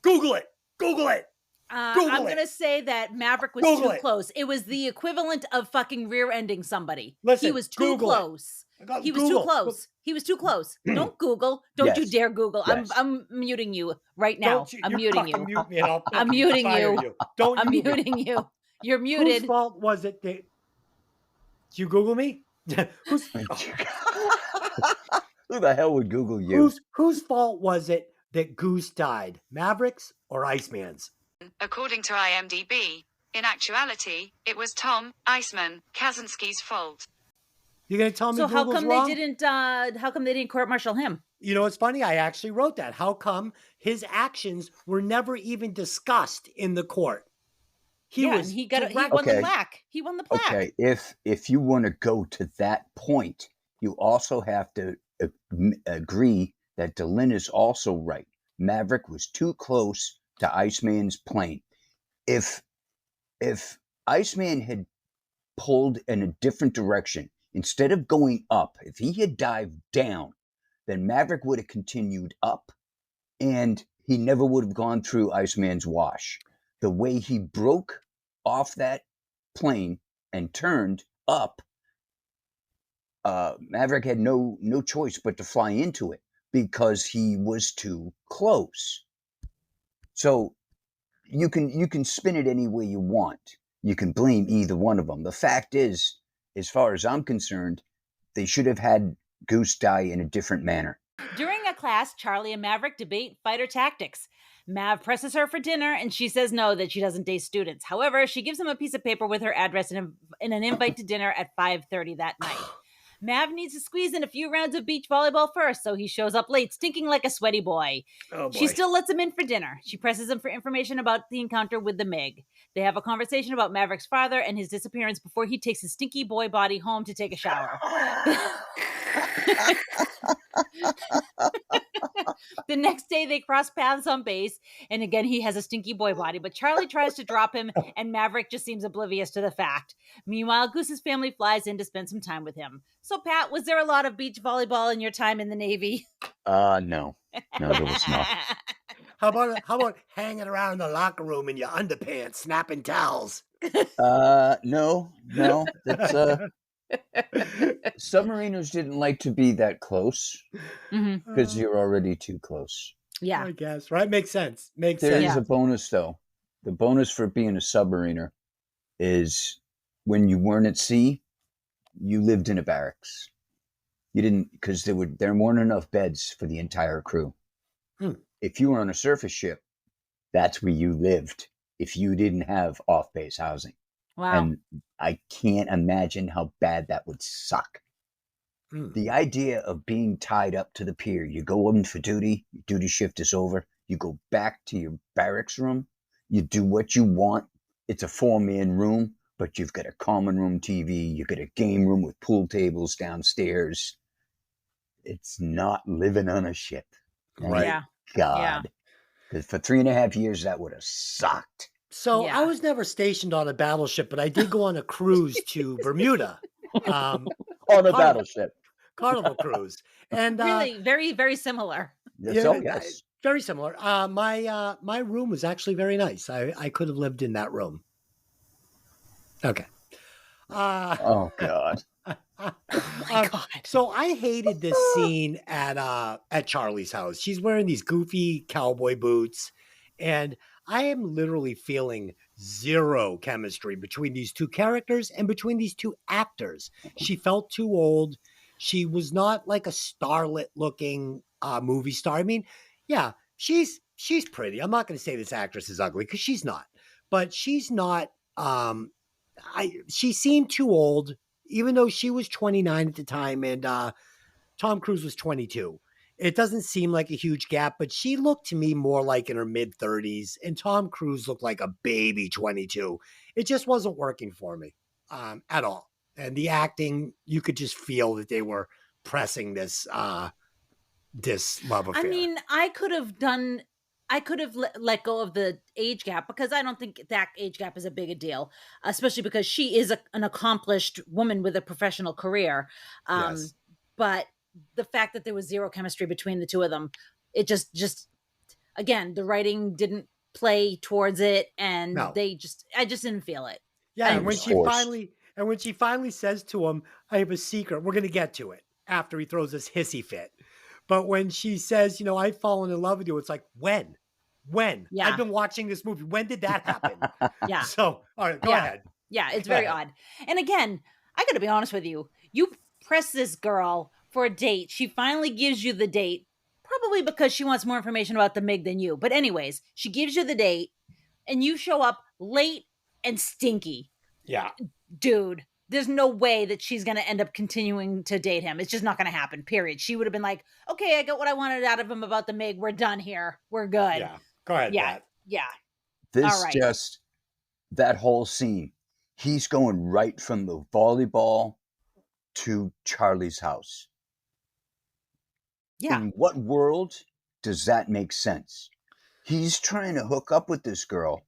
Google it. Google it. Google I'm it. going to say that Maverick was Google too it. close. It was the equivalent of fucking rear-ending somebody. Listen, he was too Google it. close. He was Google. too close. He was too close. Don't Google. Don't you Yes. dare Google. Yes. I'm muting you right now. Don't you, I'm you muting fucking you. Mute me and I'll I'm fucking muting fire you. Don't I'm mute me. muting you. You're Whose muted. fault was it that... Did you Google me? whose, who the hell would Google you? whose fault was it that Goose died? Maverick's or Iceman's? According to IMDb, in actuality, it was Tom Iceman Kaczynski's fault. You're gonna tell me So how Google's come wrong? they didn't? How come they didn't court-martial him? You know, it's funny. I actually wrote that. How come his actions were never even discussed in the court? He and was he won Okay. the plaque. He won the plaque. Okay, if you want to go to that point, you also have to agree that Delin is also right. Maverick was too close to Iceman's plane. If Iceman had pulled in a different direction, instead of going up, if he had dived down, then Maverick would have continued up and he never would have gone through Iceman's wash. The way he broke off that plane and turned up, Maverick had no choice but to fly into it because he was too close. So you can spin it any way you want. You can blame either one of them. The fact is, as far as I'm concerned, they should have had Goose die in a different manner. During a class, Charlie and Maverick debate fighter tactics. Mav presses her for dinner, and she says no, that she doesn't date students. However, she gives him a piece of paper with her address and an invite to dinner at 5:30 that night. Mav needs to squeeze in a few rounds of beach volleyball first, so he shows up late, stinking like a sweaty boy. Oh, boy. She still lets him in for dinner. She presses him for information about the encounter with the MiG. They have a conversation about Maverick's father and his disappearance before he takes his stinky boy body home to take a shower. The next day, they cross paths on base, and again, he has a stinky boy body, but Charlie tries to drop him, and Maverick just seems oblivious to the fact. Meanwhile, Goose's family flies in to spend some time with him. So, Pat, was there a lot of beach volleyball in your time in the Navy? No. No, there was not. How about hanging around the locker room in your underpants, snapping towels? No. That's submariners didn't like to be that close because you're already too close. Yeah. I guess, right? Makes sense. Makes There sense. is a bonus though. The bonus for being a submariner is when you weren't at sea, you lived in a barracks. You didn't, because there weren't enough beds for the entire crew. If you were on a surface ship, that's where you lived if you didn't have off-base housing. Wow. And I can't imagine how bad that would suck. The idea of being tied up to the pier, you go in for duty, your duty shift is over, you go back to your barracks room, you do what you want. It's a 4-man room, but you've got a common room TV, you've got a game room with pool tables downstairs. It's not living on a ship. Right. Yeah. God. Because for 3.5 years, that would have sucked. So Yeah. I was never stationed on a battleship, but I did go on a cruise to Bermuda. On a battleship. Carnival cruise. And Really, very, very similar. Yes, oh, yes. very similar. My room was actually very nice. I could have lived in that room. Okay. Oh, God. God. So I hated this scene at Charlie's house. She's wearing these goofy cowboy boots, and I am literally feeling zero chemistry between these two characters and between these two actors. She felt too old. She was not like a starlet looking movie star. I mean, yeah, she's pretty. I'm not going to say this actress is ugly because she's not, but she's not. She seemed too old, even though she was 29 at the time and Tom Cruise was 22. It doesn't seem like a huge gap, but she looked to me more like in her mid 30s, and Tom Cruise looked like a baby 22. It just wasn't working for me at all. And the acting, you could just feel that they were pressing this love affair. I mean, I could have let go of the age gap because I don't think that age gap is a big a deal, especially because she is an accomplished woman with a professional career. Yes. But the fact that there was zero chemistry between the two of them, it just again, the writing didn't play towards it, and No. I just didn't feel it. Yeah, and It when was she forced. finally says to him, "I have a secret," we're going to get to it after he throws this hissy fit. But when she says, "I've fallen in love with you," it's like, when? Yeah. I've been watching this movie. When did that happen? Yeah. So, all right, go Yeah. ahead. Yeah, it's Go very ahead. odd. And again, I got to be honest with you. You press this girl for a date. She finally gives you the date, probably because she wants more information about the MiG than you. But anyways, she gives you the date and you show up late and stinky. Yeah. Dude, there's no way that she's going to end up continuing to date him. It's just not going to happen, period. She would have been like, okay, I got what I wanted out of him about the MiG. We're done here. We're good. Yeah. Go ahead, Yeah. Pat. Yeah. This All right. just, that whole scene, he's going right from the volleyball to Charlie's house. Yeah. In what world does that make sense? He's trying to hook up with this girl,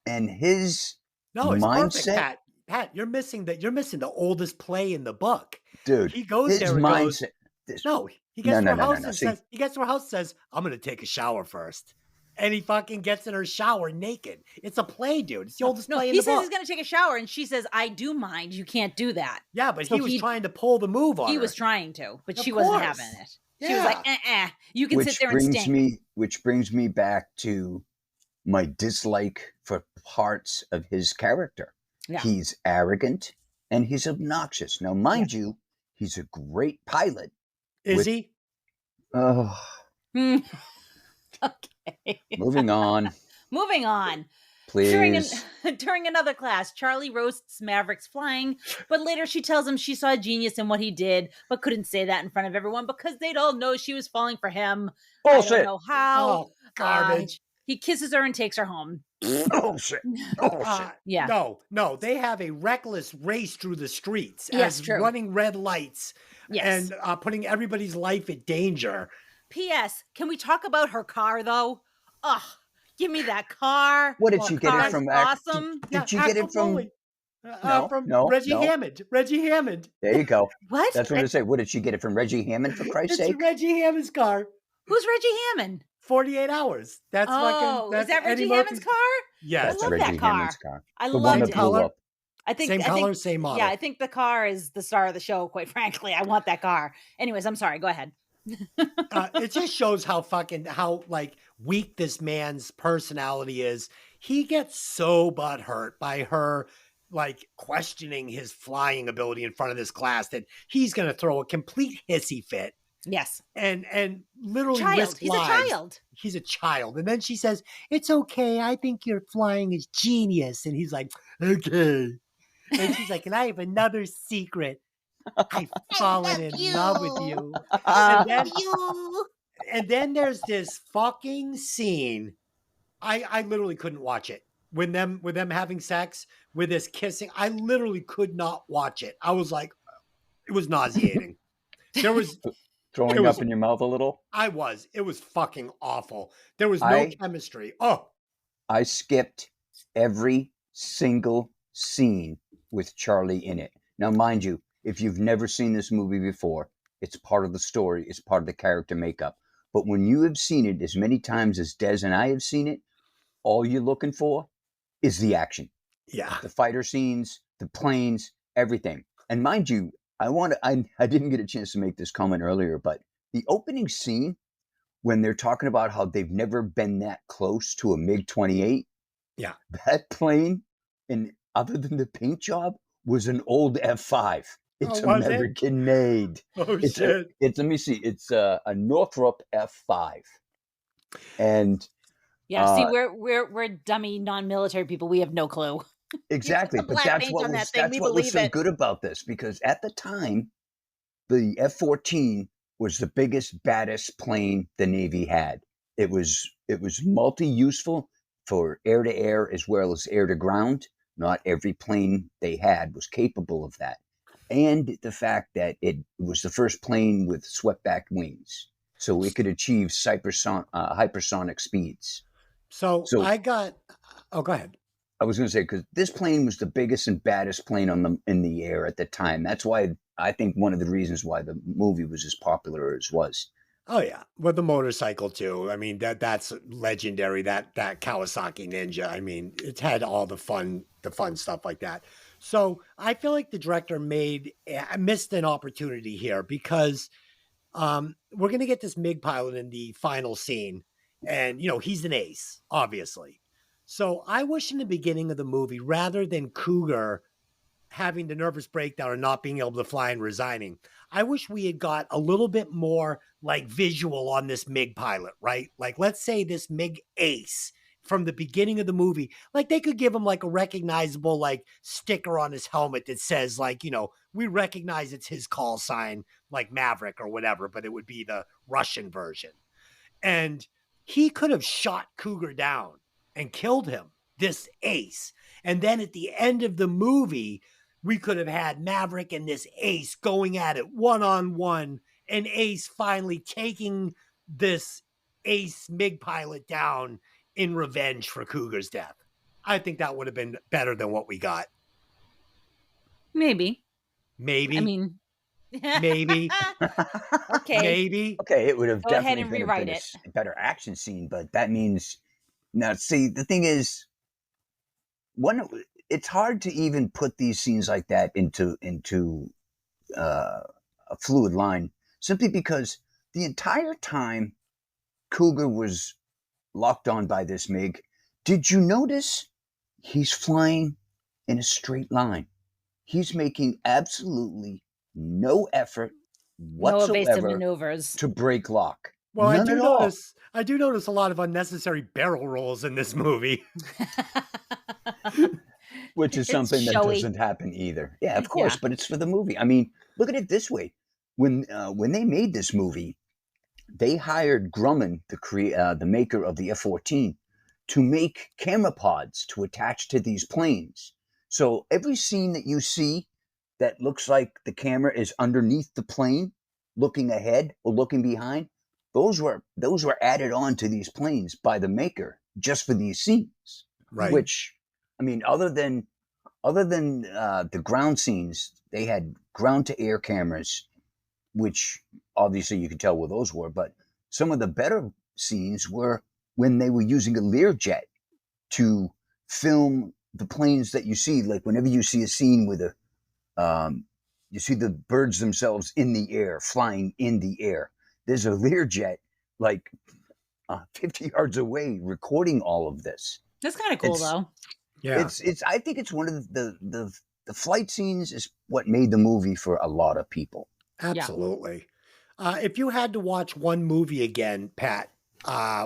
and his No, it's perfect, mindset, Pat. Pat, you're missing the oldest play in the book. dude. He goes His there and goes, mindset. This, no, he gets to No, her no, house no. and See- says, I'm going to take a shower first. And he fucking gets in her shower naked. It's a play, dude. It's the oldest No, play in he the says book. he's going to take a shower, and she says, I do mind. You can't do that. Yeah, but So he was he- trying to pull the move on He her. was trying to, but Of she wasn't course. having it. She was like, you can which sit there and brings stink. which brings me back to my dislike for parts of his character. Yeah. He's arrogant and he's obnoxious. Now, mind you, he's a great pilot. Is with- he? Oh, Hmm. Okay. moving on, Moving on. please. During another class, Charlie roasts Maverick's flying, but later she tells him she saw genius in what he did, but couldn't say that in front of everyone because they'd all know she was falling for him. I Bullshit. don't know how. Oh, garbage. He kisses her and takes her home. Bullshit. Bullshit. Yeah. No, they have a reckless race through the streets Yes, as true. running red lights Yes. and putting everybody's life in danger. P.S. Can we talk about her car though? Ugh, give me that car. What did Well, she get it Car's from? awesome. Did she get it from? No, from no, Reggie no. Hammond. Reggie Hammond. There you go. What? That's what I say. What did she get it from? Reggie Hammond, for Christ's It's sake? Reggie Hammond's car. Who's Reggie Hammond? 48 Hours. That's Oh, fucking. is that Eddie Reggie Murphy's Hammond's car? Yes. I That's love Reggie that car. Hammond's car. I The one loved that it. blew Color? up. I think Same I color, think, same model. Yeah, I think the car is the star of the show. Quite frankly, I want that car. Anyways, I'm sorry. Go ahead. It just shows how like weak this man's personality is. He gets so butthurt by her like questioning his flying ability in front of this class that he's going to throw a complete hissy fit Yes, and literally child. risk He's lives. a child. He's a child. And then she says, "It's okay. I think your flying is genius." And he's like, "Okay." And she's like, "And I have another secret. I've fallen in love with you." And then there's this fucking scene. I literally couldn't watch it. With them having sex, with this kissing, I literally could not watch it. I was like, it was nauseating. There was Throwing It was- up in your mouth a little. it was fucking awful. There was no chemistry. Oh, I skipped every single scene with Charlie in it. Now, mind you, if you've never seen this movie before, it's part of the story, it's part of the character makeup. But when you have seen it as many times as Des and I have seen it, all you're looking for is the action. yeah. The fighter scenes, the planes, everything. And mind you, I didn't get a chance to make this comment earlier, but the opening scene when they're talking about how they've never been that close to a MiG-28, Yeah. that plane, and other than the paint job, was an old F-5. It's was it? American made. Oh, It's shit. let me see. It's a Northrop F-5, and Yeah, see, we're dummy non-military people. We have no clue. exactly. the But black that's paint what on was that thing, that's we what was believe so it. good about this, because at the time, the F-14 was the biggest, baddest plane the Navy had. It was multi-useful for air to air as well as air to ground. Not every plane they had was capable of that, and the fact that it was the first plane with swept-back wings, so it could achieve hypersonic speeds. So So- I got. Oh, go ahead. I was going to say, because this plane was the biggest and baddest plane in the air at the time. That's why I think one of the reasons why the movie was as popular as was. Oh yeah, with the motorcycle too. I mean that's legendary. That Kawasaki Ninja. I mean, it's had all the fun stuff like that. So I feel like the director missed an opportunity here because we're gonna get this MiG pilot in the final scene, and he's an ace, obviously. So I wish in the beginning of the movie, rather than Cougar having the nervous breakdown and not being able to fly and resigning, I wish we had got a little bit more like visual on this MiG pilot, right? Like, let's say this MiG ace from the beginning of the movie, like they could give him like a recognizable like sticker on his helmet that says like, we recognize it's his call sign, like Maverick or whatever, but it would be the Russian version. And he could have shot Cougar down and killed him, this ace. And then at the end of the movie, we could have had Maverick and this ace going at it one-on-one, and Ace finally taking this ace MiG pilot down in revenge for Cougar's death. I think that would have been better than what we got. Maybe. Maybe. I mean, maybe. okay. Maybe. Okay, it would have Go ahead definitely and been rewrite a better action scene, but that means now. See, the thing is, it's hard to even put these scenes like that into a fluid line, simply because the entire time Cougar was locked on by this MiG, did you notice he's flying in a straight line? He's making absolutely no effort No evasive whatsoever maneuvers. to break lock. Well, None at all. I do notice a lot of unnecessary barrel rolls in this movie. Which is It's something that showy. doesn't happen either. Yeah, of course, Yeah. but it's for the movie. I mean, look at it this way: when they made this movie, they hired Grumman, the maker of the F-14, to make camera pods to attach to these planes. So every scene that you see that looks like the camera is underneath the plane, looking ahead or looking behind. Those were added on to these planes by the maker just for these scenes. Right. Which, I mean, other than the ground scenes, they had ground to air cameras, which obviously you could tell where those were. But some of the better scenes were when they were using a Learjet to film the planes that you see. Like whenever you see a scene with you see the birds themselves in the air, flying in the air. There's a Learjet like 50 yards away recording all of this. That's kind of cool, though. Yeah. It's. I think it's one of the flight scenes is what made the movie for a lot of people. Absolutely. If you had to watch one movie again, Pat,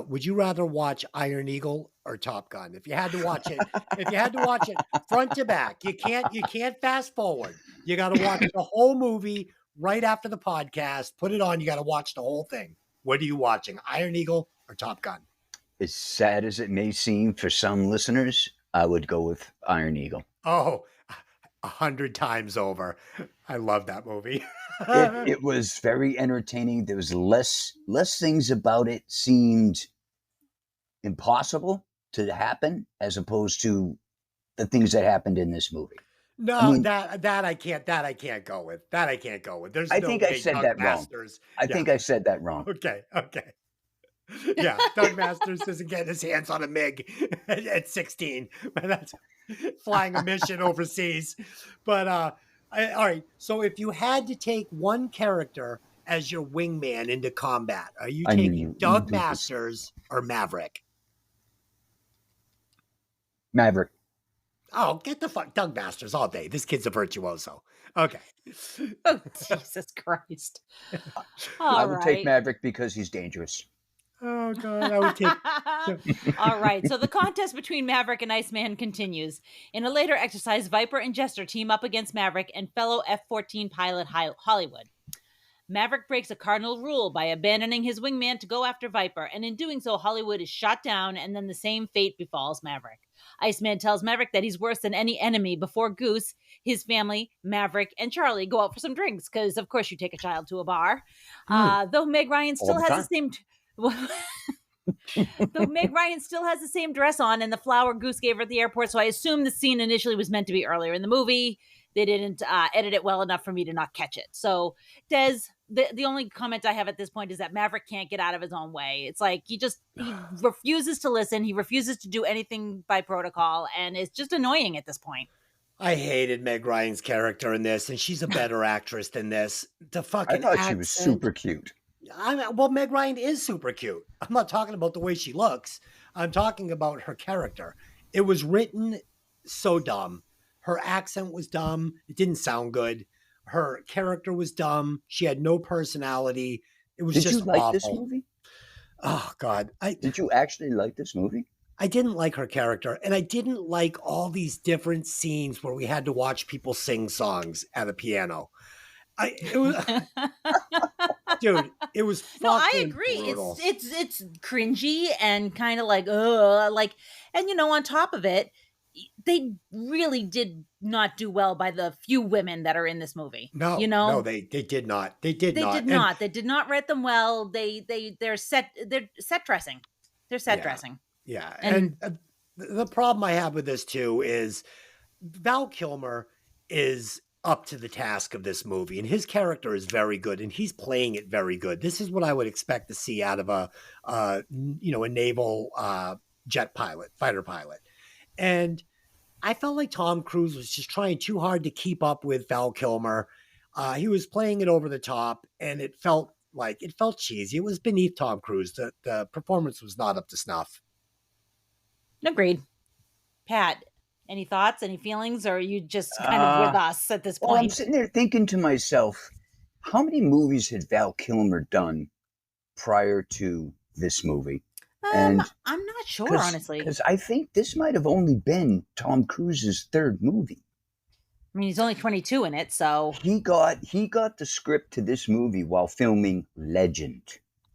would you rather watch Iron Eagle or Top Gun? If you had to watch it front to back, you can't fast forward. You got to watch the whole movie right after the podcast. Put it on. You got to watch the whole thing. What are you watching, Iron Eagle or Top Gun? As sad as it may seem for some listeners, I would go with Iron Eagle. Oh, 100 times over. I love that movie. It was very entertaining. There was less things about it seemed impossible to happen as opposed to the things that happened in this movie. No, I mean, that I can't go with. That I can't go with. There's I no think I way said Doug that wrong. Masters. I think I said that wrong. Okay. Yeah, Doug Masters doesn't get his hands on a MiG at 16. That's flying a mission overseas. But all right. So if you had to take one character as your wingman into combat, are you taking Doug Masters or Maverick? Maverick. Oh, get the fuck Doug Masters all day. This kid's a virtuoso. Okay. Oh, Jesus Christ. I would take Maverick because he's dangerous. Oh, God. I would take... All right. So the contest between Maverick and Iceman continues. In a later exercise, Viper and Jester team up against Maverick and fellow F-14 pilot Hollywood. Maverick breaks a cardinal rule by abandoning his wingman to go after Viper, and in doing so, Hollywood is shot down, and then the same fate befalls Maverick. Iceman tells Maverick that he's worse than any enemy before Goose, his family, Maverick, and Charlie go out for some drinks, because of course you take a child to a bar. Though Meg Ryan still has the same... Though Meg Ryan still has the same dress on and the flower Goose gave her at the airport, so I assume the scene initially was meant to be earlier in the movie. They didn't edit it well enough for me to not catch it. So, Des, the only comment I have at this point is that Maverick can't get out of his own way. It's like he refuses to listen. He refuses to do anything by protocol, and it's just annoying at this point. I hated Meg Ryan's character in this, and she's a better actress than this. The fucking I thought she was super cute. Well, Meg Ryan is super cute. I'm not talking about the way she looks. I'm talking about her character. It was written so dumb. Her accent was dumb. It didn't sound good. Her character was dumb. She had no personality. It was just awful. Did you like this movie? Oh, God. Did you actually like this movie? I didn't like her character, and I didn't like all these different scenes where we had to watch people sing songs at a piano. Dude, it was fucking No, I agree. brutal. It's cringy and kind of like, and on top of it, they really did not do well by the few women that are in this movie. No, they did not. They did not. They did not write them well. They're set dressing. They're set dressing. Yeah. And the problem I have with this too is Val Kilmer is up to the task of this movie, and his character is very good, and he's playing it very good. This is what I would expect to see out of a naval jet pilot, fighter pilot. And I felt like Tom Cruise was just trying too hard to keep up with Val Kilmer. He was playing it over the top, and it felt cheesy. It was beneath Tom Cruise. The performance was not up to snuff. Agreed. Pat, any thoughts, any feelings, or are you just kind of with us at this point? Well, I'm sitting there thinking to myself, how many movies had Val Kilmer done prior to this movie? And I'm not sure, honestly. Because I think this might have only been Tom Cruise's third movie. I mean, he's only 22 in it, so... He got the script to this movie while filming Legend.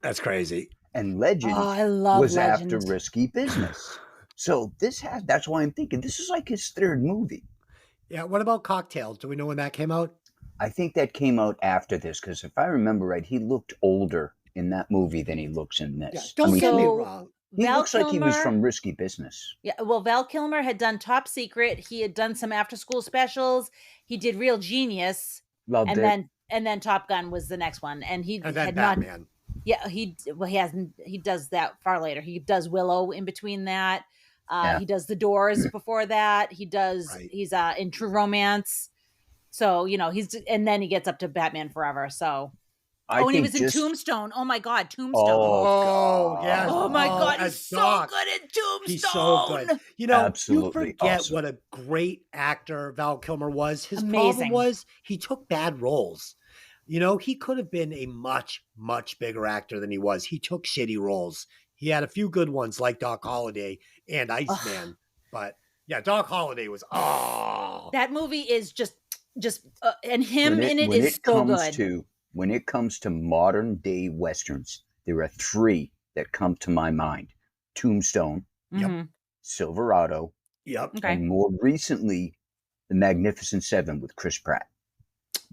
That's crazy. And Legend was after Risky Business. So that's why I'm thinking this is like his third movie. Yeah. What about Cocktails? Do we know when that came out? I think that came out after this because if I remember right, he looked older in that movie than he looks in Yeah. this. Don't get me So- wrong. he Val looks like he was Kilmer- from Risky Business. Yeah, well, Val Kilmer had done Top Secret. He had done some after-school specials. He did Real Genius, Loved and it. then Top Gun was the next one. And he And then had not. Batman. Yeah, he hasn't. He does that far later. He does Willow in between that. Yeah. He does The Doors before that. He does. Right. He's in True Romance. So and then he gets up to Batman Forever. So I and he think was in just- Tombstone. Oh my God, Tombstone. Oh, yes. Oh my Oh, God, as he's so Doc. good at Tombstone. He's so good. You Absolutely forget awesome. what a great actor Val Kilmer was. His problem Amazing. was he took bad roles. He could have been a much, much bigger actor than he was. He took shitty roles. He had a few good ones like Doc Holliday and Iceman. But yeah, Doc Holliday was, That movie is just and him in it when is it so comes good. to when it comes to modern day westerns, there are three that come to my mind: Tombstone, Yep. Mhm. Silverado, Yep. Okay, and more recently, The Magnificent Seven with Chris Pratt.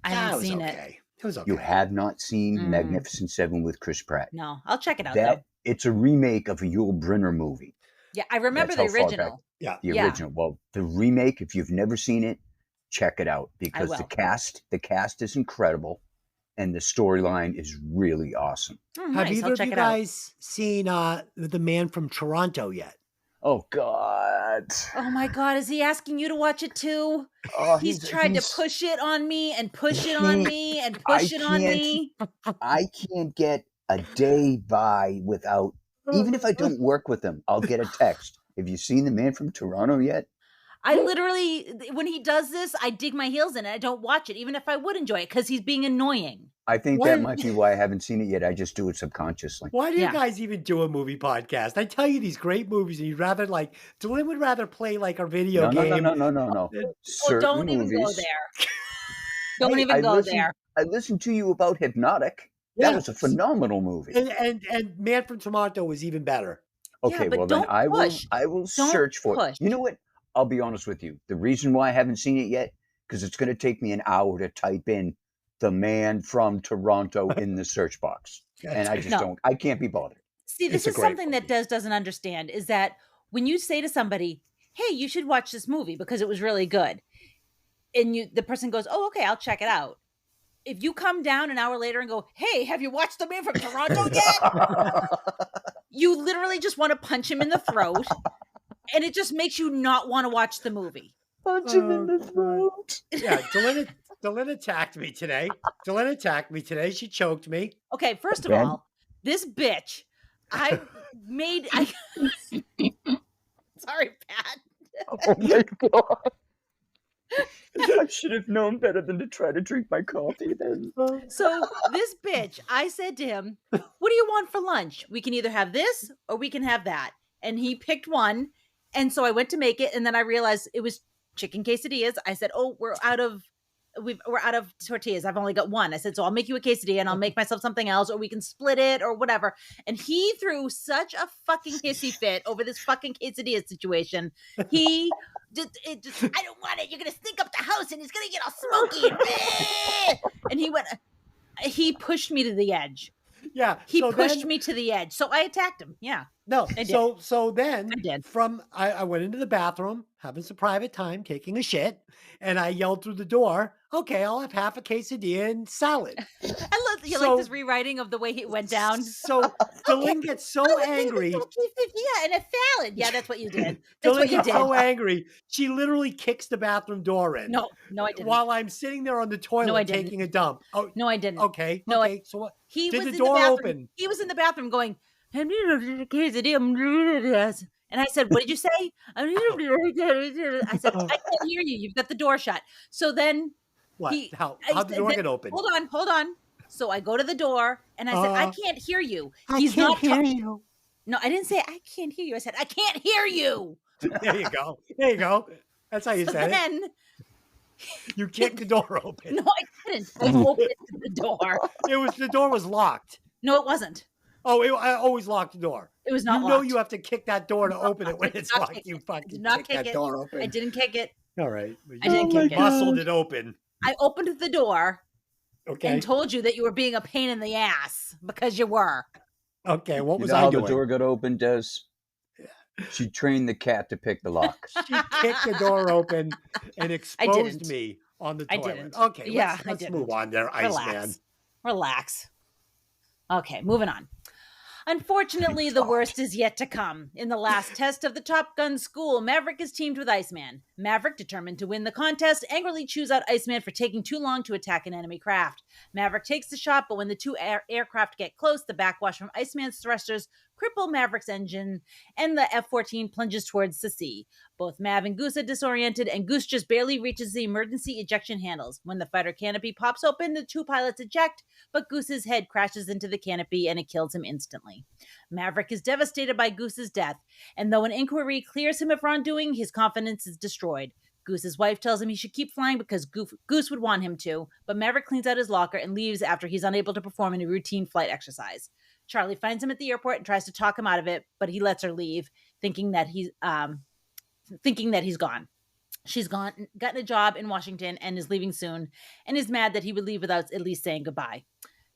I That haven't was seen it. okay. It was okay. You have not seen Mm. Magnificent Seven with Chris Pratt. No, I'll check it out That though. it's a remake of a Yul Brynner movie. Yeah, I remember That's the how far back- original. Yeah. The Yeah. original. Well, the remake, if you've never seen it, check it out because will. the cast is incredible and the storyline is really awesome. Oh, Have nice. either I'll of check you it out. guys seen The Man from Toronto yet? Oh God. Oh my God, is he asking you to watch it too? Oh, He's tried to push it on me and push it on me and push it on can't- me. I can't get a day by without, even if I don't work with him, I'll get a text. Have you seen The Man from Toronto yet? I literally, when he does this, I dig my heels in it. I don't watch it, even if I would enjoy it, because he's being annoying. I think Why- that might be why I haven't seen it yet. I just do it subconsciously. Why do you Yeah. guys even do a movie podcast? I tell you these great movies, and you'd rather Dylan would rather play like a video No, game. no. Oh, Certain don't even go movies. there. Don't Hey, even go there. I listened to you about Hypnotic. Yeah. That was a phenomenal movie. And Man from Toronto was even better. Yeah, Okay, but well then don't I push. will Don't search for push. it. You know what? I'll be honest with you. The reason why I haven't seen it yet, because it's going to take me an hour to type in The Man from Toronto in the search box. And I just No. I can't be bothered. See, this It's a is great something that movie. Des doesn't understand is that when you say to somebody, hey, you should watch this movie because it was really good. And the person goes, oh, okay, I'll check it out. If you come down an hour later and go, hey, have you watched The Man from Toronto yet? You literally just want to punch him in the throat. And it just makes you not want to watch the movie. Punch him in the Oh, throat. Yeah, Dylan attacked me today. She choked me. Okay, first of Ben? all, this bitch, I sorry, Pat. Oh my God. I should have known better than to try to drink my coffee then. So this bitch, I said to him, what do you want for lunch? We can either have this or we can have that. And he picked one. And so I went to make it. And then I realized it was chicken quesadillas. I said, oh, we're out of tortillas. I've only got one. I said, so I'll make you a quesadilla and I'll make myself something else, or we can split it or whatever. And he threw such a fucking hissy fit over this fucking quesadilla situation. He just, I don't want it. You're going to stink up the house and it's going to get all smoky. And he pushed me to the edge. Yeah, He so pushed then- me to the edge. So I attacked him. Yeah. No, I did. so then I did. I went into the bathroom, having some private time, taking a shit, and I yelled through the door, okay, I'll have half a quesadilla and salad. I love you So- like this rewriting of the way he went down. So Dylan gets so angry. Yeah, and a salad. Yeah, that's what you did. That's Dylan what you gets did. so angry. She literally kicks the bathroom door in. No, I didn't. While I'm sitting there on the toilet I didn't. taking a dump. Oh, No, I didn't. okay. No, okay. So what? He Did was the in door the bathroom. open? He was in the bathroom going, and I said, what did you say? I said, I can't hear you. You've got the door shut. So then What? I How'd the door said- get open? Hold on. So I go to the door and I said, I can't hear you. He's can't not hear you. No, I didn't say I can't hear you. I said, I can't hear you. There you go. There you go. That's how you So said it. then, You kicked the door open. no, I didn't. I opened the door. The door was locked. No, it wasn't. Oh, I always lock the door. It was not You know locked. you have to kick that door to open it when did it's not locked. kick You it. I fucking did not kick kick that it. door open. I didn't kick it. All right. I didn't You kick it. muscled it open. I opened the door Okay. and told you that you were being a pain in the ass because you were. Okay. What You was know I how doing? the door got open, Des? She trained the cat to pick the lock. She kicked the door open and exposed didn't. me on the I toilet. didn't. Okay. Yeah, I let's didn't. move on there, Iceman. Relax. Okay, moving on. Unfortunately, the worst is yet to come. In the last test of the Top Gun school, Maverick is teamed with Iceman. Maverick, determined to win the contest, angrily chews out Iceman for taking too long to attack an enemy craft. Maverick takes the shot, but when the two aircraft get close, the backwash from Iceman's thrusters cripple Maverick's engine, and the F-14 plunges towards the sea. Both Mav and Goose are disoriented, and Goose just barely reaches the emergency ejection handles. When the fighter canopy pops open, the two pilots eject, but Goose's head crashes into the canopy and it kills him instantly. Maverick is devastated by Goose's death, and though an inquiry clears him of wrongdoing, his confidence is destroyed. Goose's wife tells him he should keep flying because Goose would want him to, but Maverick cleans out his locker and leaves after he's unable to perform a routine flight exercise. Charlie finds him at the airport and tries to talk him out of it, but he lets her leave, thinking that he's gone. She's gotten a job in Washington and is leaving soon, and is mad that he would leave without at least saying goodbye.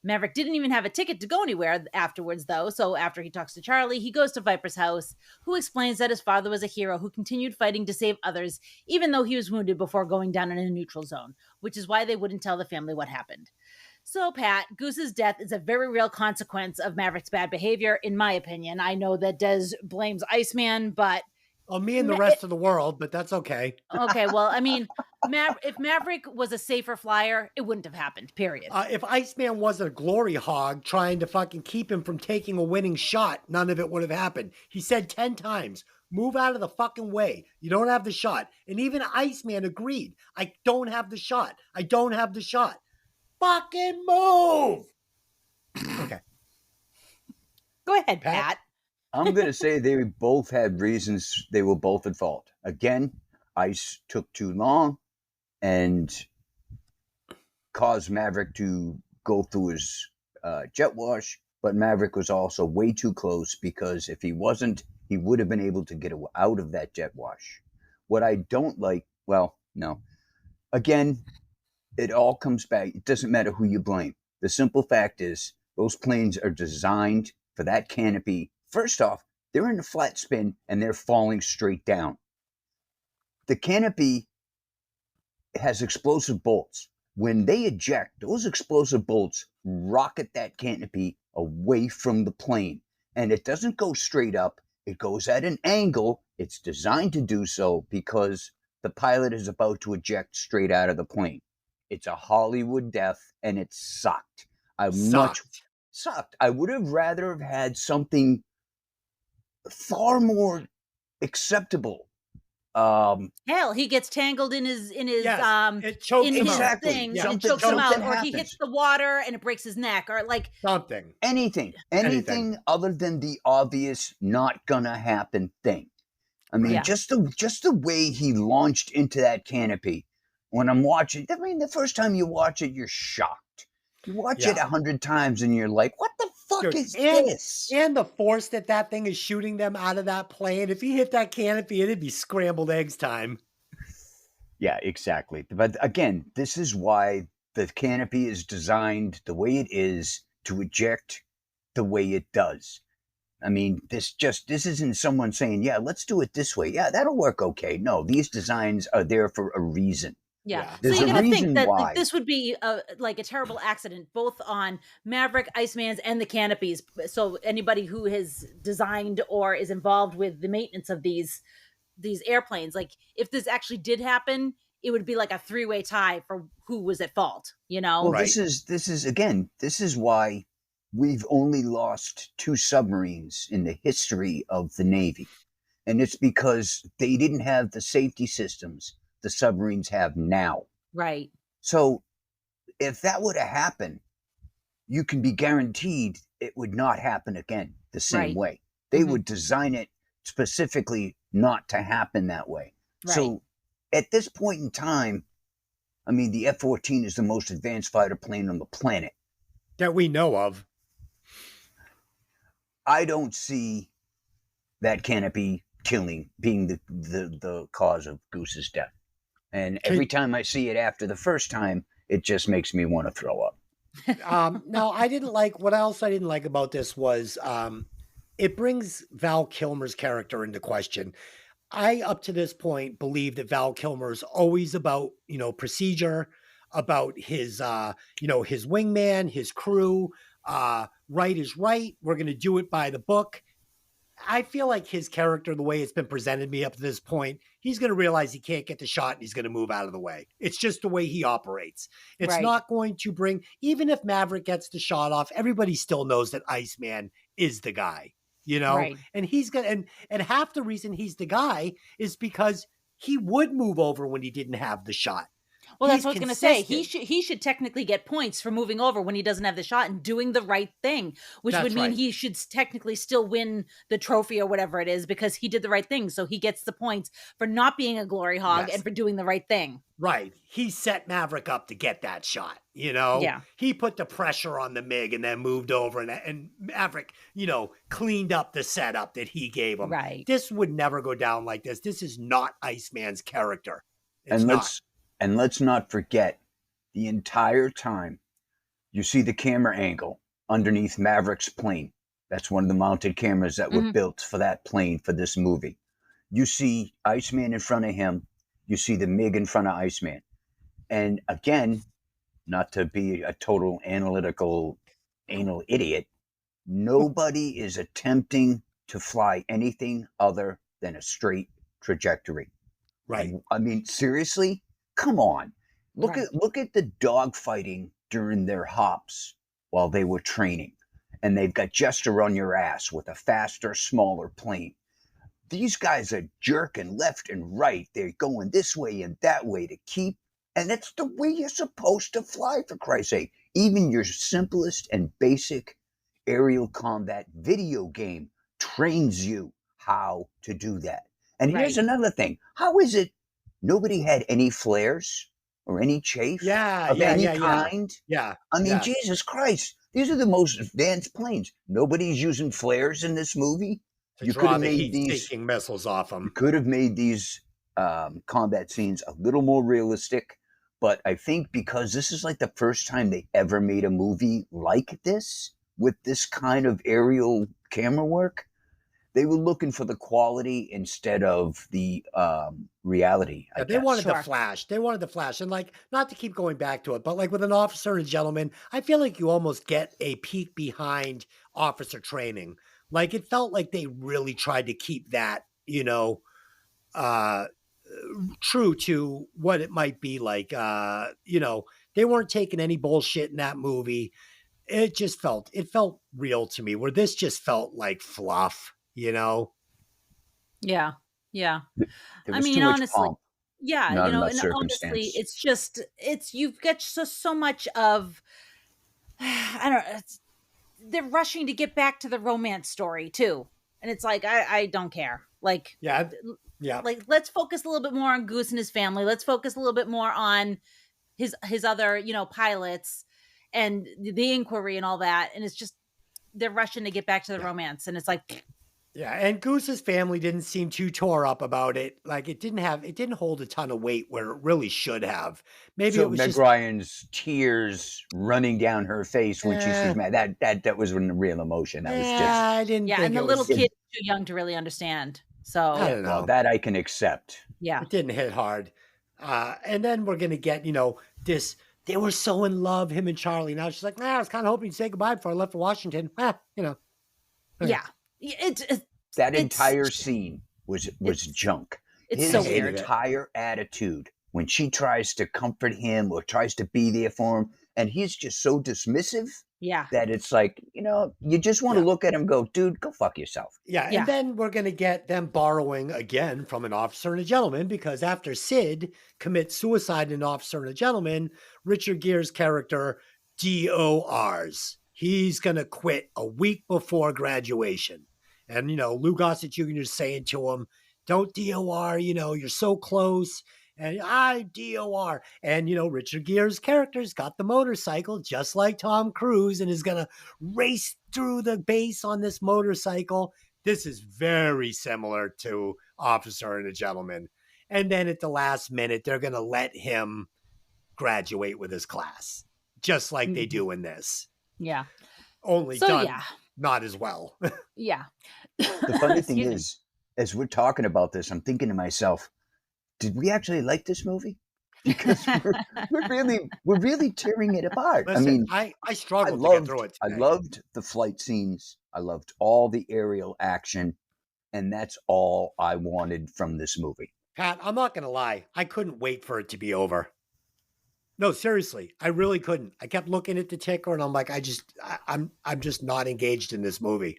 Maverick didn't even have a ticket to go anywhere afterwards, though, so after he talks to Charlie, he goes to Viper's house, who explains that his father was a hero who continued fighting to save others, even though he was wounded before going down in a neutral zone, which is why they wouldn't tell the family what happened. So, Pat, Goose's death is a very real consequence of Maverick's bad behavior, in my opinion. I know that Des blames Iceman, but... Well, me and the rest of the world, but that's okay. Okay, well, I mean, if Maverick was a safer flyer, it wouldn't have happened, period. If Iceman wasn't a glory hog trying to fucking keep him from taking a winning shot, none of it would have happened. He said 10 times, move out of the fucking way. You don't have the shot. And even Iceman agreed. I don't have the shot. I don't have the shot. Fucking move. Okay. Go ahead, Pat. I'm going to say they both had reasons. They were both at fault. Again, Ice took too long and caused Maverick to go through his jet wash. But Maverick was also way too close, because if he wasn't, he would have been able to get out of that jet wash. What I don't like, well, no. Again, it all comes back. It doesn't matter who you blame. The simple fact is those planes are designed for that canopy. First off, they're in a flat spin and they're falling straight down. The canopy has explosive bolts. When they eject, those explosive bolts rocket that canopy away from the plane. And it doesn't go straight up. It goes at an angle. It's designed to do so because the pilot is about to eject straight out of the plane. It's a Hollywood death, and it sucked. Sucked. I would have rather have had something far more acceptable. Hell, he gets tangled in his it chokes him out. Thing, Yeah. and it chokes him out, or happens. he hits the water and it breaks his neck, or like something. Anything other than the obvious not gonna happen thing. I mean, just the way he launched into that canopy. When I'm watching, I mean, the first time you watch it, you're shocked. You watch it 100 times and you're like, what the fuck is this? And the force that thing is shooting them out of that plane. If he hit that canopy, it'd be scrambled eggs time. Yeah, exactly. But again, this is why the canopy is designed the way it is to eject the way it does. I mean, this isn't someone saying, yeah, let's do it this way. Yeah, that'll work okay. No, these designs are there for a reason. Yeah. So There's you're a going to think reason that why. this would be like a terrible accident, both on Maverick, Iceman's, and the canopies. So anybody who has designed or is involved with the maintenance of these airplanes, like if this actually did happen, it would be like a three-way tie for who was at fault, you know? Well, this is why we've only lost 2 submarines in the history of the Navy. And it's because they didn't have the safety systems the submarines have now. Right. So if that would have happened, you can be guaranteed it would not happen again the same way. They would design it specifically not to happen that way. Right. So at this point in time, I mean, the F-14 is the most advanced fighter plane on the planet. That we know of. I don't see that canopy being the cause of Goose's death. And every time I see it after the first time, it just makes me want to throw up. No, I didn't like, what else I didn't like about this was it brings Val Kilmer's character into question. I, up to this point, believe that Val Kilmer is always about, procedure, about his, his wingman, his crew. Right is right. We're going to do it by the book. I feel like his character, the way it's been presented to me up to this point, he's going to realize he can't get the shot and he's going to move out of the way. It's just the way he operates. It's Right. not going to bring, even if Maverick gets the shot off, everybody still knows that Iceman is the guy, Right. and he's going to, and half the reason he's the guy is because he would move over when he didn't have the shot. Well, that's He's what I was going to say. consistent. He should technically get points for moving over when he doesn't have the shot and doing the right thing, which That's would mean right. he should technically still win the trophy or whatever it is because he did the right thing. So he gets the points for not being a glory hog Yes. and for doing the right thing. Right. He set Maverick up to get that shot. Yeah. He put the pressure on the MiG and then moved over and Maverick, cleaned up the setup that he gave him. Right. This would never go down like this. This is not Iceman's character. It's And not. let's not forget, the entire time you see the camera angle underneath Maverick's plane. That's one of the mounted cameras that were Mhm. built for that plane for this movie. You see Iceman in front of him. You see the MiG in front of Iceman. And again, not to be a total analytical anal idiot, nobody is attempting to fly anything other than a straight trajectory. Right. I mean, seriously, come on. Look Right. at the dogfighting during their hops while they were training, and they've got Jester on your ass with a faster, smaller plane. These guys are jerking left and right. They're going this way and that way to keep, and that's the way you're supposed to fly, for Christ's sake. Even your simplest and basic aerial combat video game trains you how to do that. And here's Right. another thing. How is it nobody had any flares or any chafe Yeah, of yeah, any yeah, yeah. kind? Yeah. I mean, yes. Jesus Christ. These are the most advanced planes. Nobody's using flares in this movie. To You could draw have the made these heat-seeking missiles off you him. could have made these combat scenes a little more realistic, but I think because this is like the first time they ever made a movie like this with this kind of aerial camera work, they were looking for the quality instead of the reality. I Yeah, they guess. wanted the Sure. flash. They wanted the flash. And not to keep going back to it, but with an officer and a gentleman, I feel like you almost get a peek behind officer training. It felt like they really tried to keep that, uh, true to what it might be like. They weren't taking any bullshit in that movie. It felt real to me, where this just felt like fluff. Yeah. Yeah. There I was mean, too much honestly, pomp, yeah, not enough and honestly, circumstance. you've got so much of, I don't know, they're rushing to get back to the romance story too. And it's like, I don't care. Yeah. Yeah. Let's focus a little bit more on Goose and his family. Let's focus a little bit more on his other, pilots and the inquiry and all that. And it's just, they're rushing to get back to the romance. And it's like, Yeah, and Goose's family didn't seem too tore up about it. It didn't hold a ton of weight where it really should have. Maybe So it was Meg just Ryan's tears running down her face when she Eh. sees Matt. That was a real emotion. That was just I didn't yeah. think And the it little was, kid is too young to really understand. So, I don't know. well, that I can accept. yeah. It didn't hit hard. And then we're gonna get, this. They were so in love, him and Charlie. Now she's like, I was kind of hoping you'd say goodbye before I left for Washington. Okay. Yeah. It's That It's- entire scene was junk. it's His so hated weird. it. entire attitude when she tries to comfort him or tries to be there for him, and he's just so dismissive Yeah. that it's like, you just want to Yeah. look at him and go, dude, go fuck yourself. Yeah, Yeah. and then we're going to get them borrowing again from an officer and a gentleman, because after Sid commits suicide in An Officer and a Gentleman, Richard Gere's character DORs. He's going to quit a week before graduation. And, Lou Gossett Jr. is saying to him, don't DOR, you're so close. And I DOR. And, Richard Gere's character's got the motorcycle just like Tom Cruise and is going to race through the base on this motorcycle. This is very similar to Officer and a Gentleman. And then at the last minute, they're going to let him graduate with his class, just like they do in this. Yeah. Only So, done yeah. not as well. Yeah. The funny thing Excuse me. is, as we're talking about this, I'm thinking to myself, did we actually like this movie? Because we're really tearing it apart. Listen, I mean, I I struggled to get through it I today. loved the flight scenes. I loved all the aerial action, and that's all I wanted from this movie. Pat, I'm not going to lie. I couldn't wait for it to be over. No, seriously, I really couldn't. I kept looking at the ticker and I'm like, I'm just not engaged in this movie.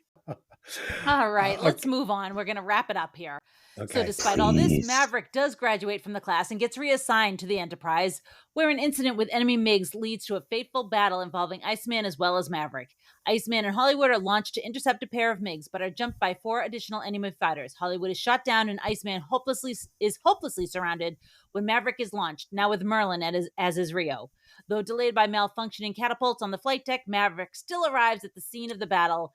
All right, let's Okay. move on. We're going to wrap it up here. So Okay. despite all this, Please. Maverick does graduate from the class and gets reassigned to the Enterprise, where an incident with enemy MiGs leads to a fateful battle involving Iceman as well as Maverick. Iceman and Hollywood are launched to intercept a pair of MiGs, but are jumped by 4 additional enemy fighters. Hollywood is shot down and Iceman is hopelessly surrounded when Maverick is launched, now with Merlin as his Rio. Though delayed by malfunctioning catapults on the flight deck, Maverick still arrives at the scene of the battle,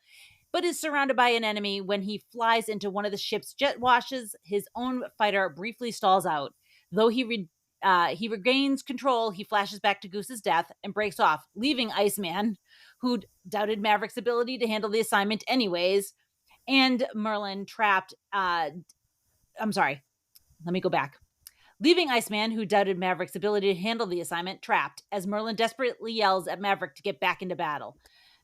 but is surrounded by an enemy. When he flies into one of the ship's jet washes, his own fighter briefly stalls out. Though he regains control, he flashes back to Goose's death and breaks off, leaving Iceman, who doubted Maverick's ability to handle the assignment anyways, and Merlin trapped. Leaving Iceman, who doubted Maverick's ability to handle the assignment, trapped, as Merlin desperately yells at Maverick to get back into battle.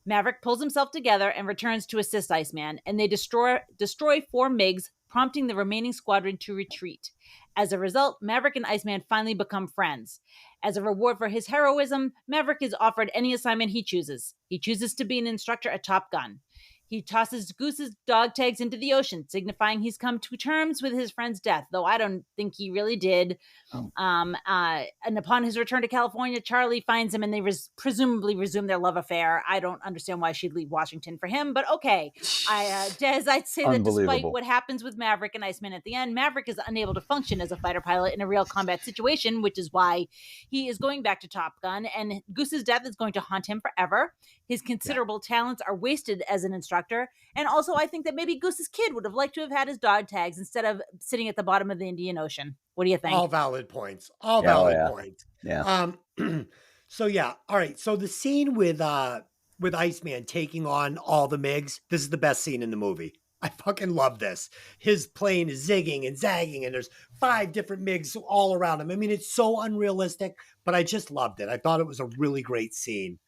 Maverick pulls himself together and returns to assist Iceman, and they destroy 4 MiGs, prompting the remaining squadron to retreat. As a result, Maverick and Iceman finally become friends. As a reward for his heroism, Maverick is offered any assignment he chooses. He chooses to be an instructor at Top Gun. He tosses Goose's dog tags into the ocean, signifying he's come to terms with his friend's death, though I don't think he really did. Oh. And upon his return to California, Charlie finds him and they presumably resume their love affair. I don't understand why she'd leave Washington for him, but okay. Des, I'd say that despite Unbelievable. what happens with Maverick and Iceman at the end, Maverick is unable to function as a fighter pilot in a real combat situation, which is why he is going back to Top Gun, and Goose's death is going to haunt him forever. His considerable talents are wasted as an instructor. And also, I think that maybe Goose's kid would have liked to have had his dog tags instead of sitting at the bottom of the Indian Ocean. What do you think? All valid points. All valid points. Yeah. So yeah. All right. So the scene with Iceman taking on all the MiGs, this is the best scene in the movie. I fucking love this. His plane is zigging and zagging, and there's 5 different MiGs all around him. I mean, it's so unrealistic, but I just loved it. I thought it was a really great scene.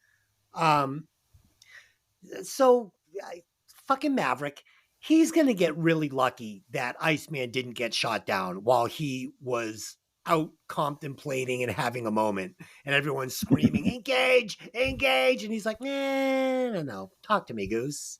Fucking Maverick, he's going to get really lucky that Iceman didn't get shot down while he was out contemplating and having a moment, and everyone's screaming, engage, engage. And he's like, no, talk to me, Goose.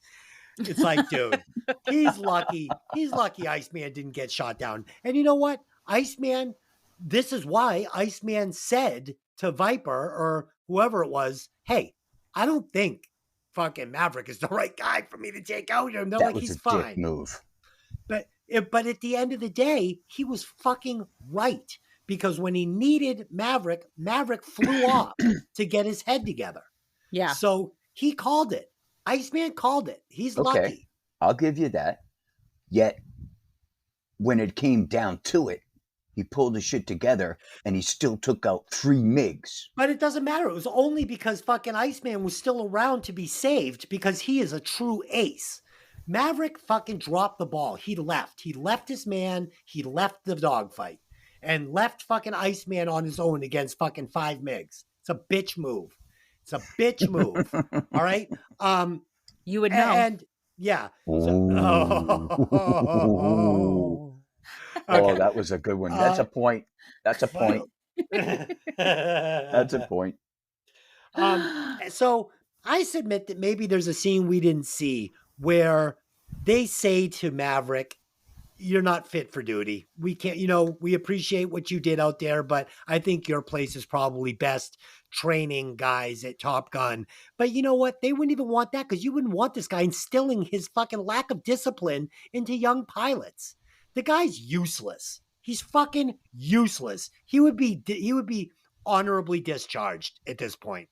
It's like, dude, he's lucky. He's lucky Iceman didn't get shot down. And you know what? Iceman, this is why Iceman said to Viper or whoever it was, hey, I don't think fucking Maverick is the right guy for me to take out. They're That like, was he's a fine. dick move. But at the end of the day, he was fucking right. Because when he needed Maverick flew off to get his head together. Yeah. So he called it. Iceman called it. He's Okay. lucky. I'll give you that. Yet, when it came down to it, he pulled his shit together and he still took out 3 MiGs. But it doesn't matter. It was only because fucking Iceman was still around to be saved because he is a true ace. Maverick fucking dropped the ball. He left. He left his man. He left the dogfight and left fucking Iceman on his own against fucking 5 MiGs. It's a bitch move. It's a bitch move. All right. You would know. And yeah. Oh, that was a good one. That's a point. That's a point. That's a point. So I submit that maybe there's a scene we didn't see where they say to Maverick, you're not fit for duty. We can't, we appreciate what you did out there, but I think your place is probably best training guys at Top Gun. But you know what? They wouldn't even want that because you wouldn't want this guy instilling his fucking lack of discipline into young pilots. The guy's useless. He's fucking useless. He would be honorably discharged at this point.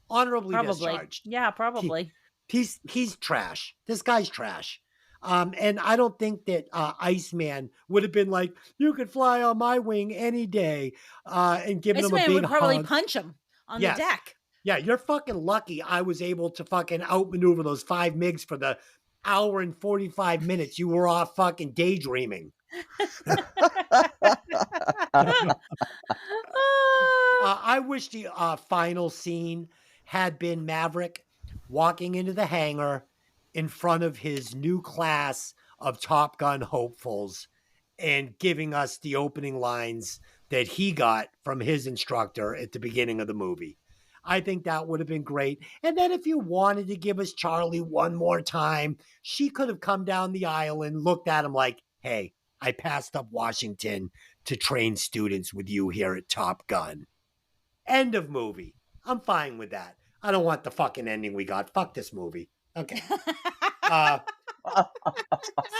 Honorably discharged. Yeah, probably. He's trash. This guy's trash. And I don't think that Iceman would have been like, you could fly on my wing any day, and giving him a Iceman big would probably hug. punch him on Yes. the deck. Yeah, you're fucking lucky I was able to fucking outmaneuver those 5 MiGs for the hour and 45 minutes you were off fucking daydreaming. I wish the final scene had been Maverick walking into the hangar in front of his new class of Top Gun hopefuls and giving us the opening lines that he got from his instructor at the beginning of the movie. I think that would have been great. And then if you wanted to give us Charlie one more time, she could have come down the aisle and looked at him like, hey, I passed up Washington to train students with you here at Top Gun. End of movie. I'm fine with that. I don't want the fucking ending we got. Fuck this movie. Okay.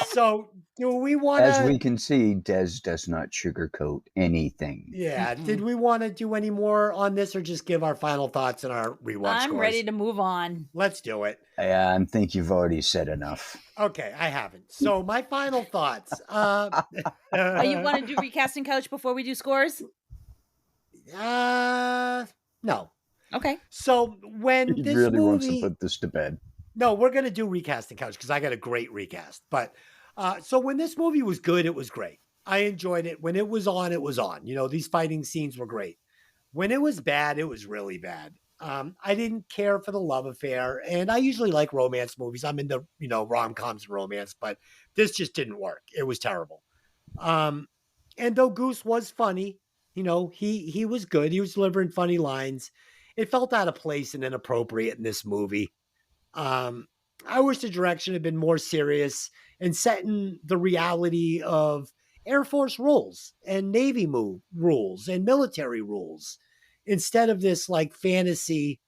So do we want to... As we can see, Des does not sugarcoat anything. Yeah. Did we want to do any more on this or just give our final thoughts and our rewatch I'm scores? ready to move on. Let's do it. I think you've already said enough. Okay, I haven't. So my final thoughts. Oh, you want to do recasting couch before we do scores? No. Okay. So when He this really wants to movie... put this to bed. No, we're going to do recasting couch because I got a great recast. But so when this movie was good, it was great. I enjoyed it. When it was on, it was on. You know, these fighting scenes were great. When it was bad, it was really bad. I didn't care for the love affair, and I usually like romance movies. I'm into, rom-coms and romance, but this just didn't work. It was terrible. And though Goose was funny, he was good. He was delivering funny lines. It felt out of place and inappropriate in this movie. I wish the direction had been more serious and set in the reality of Air Force rules and Navy rules and military rules instead of this like fantasy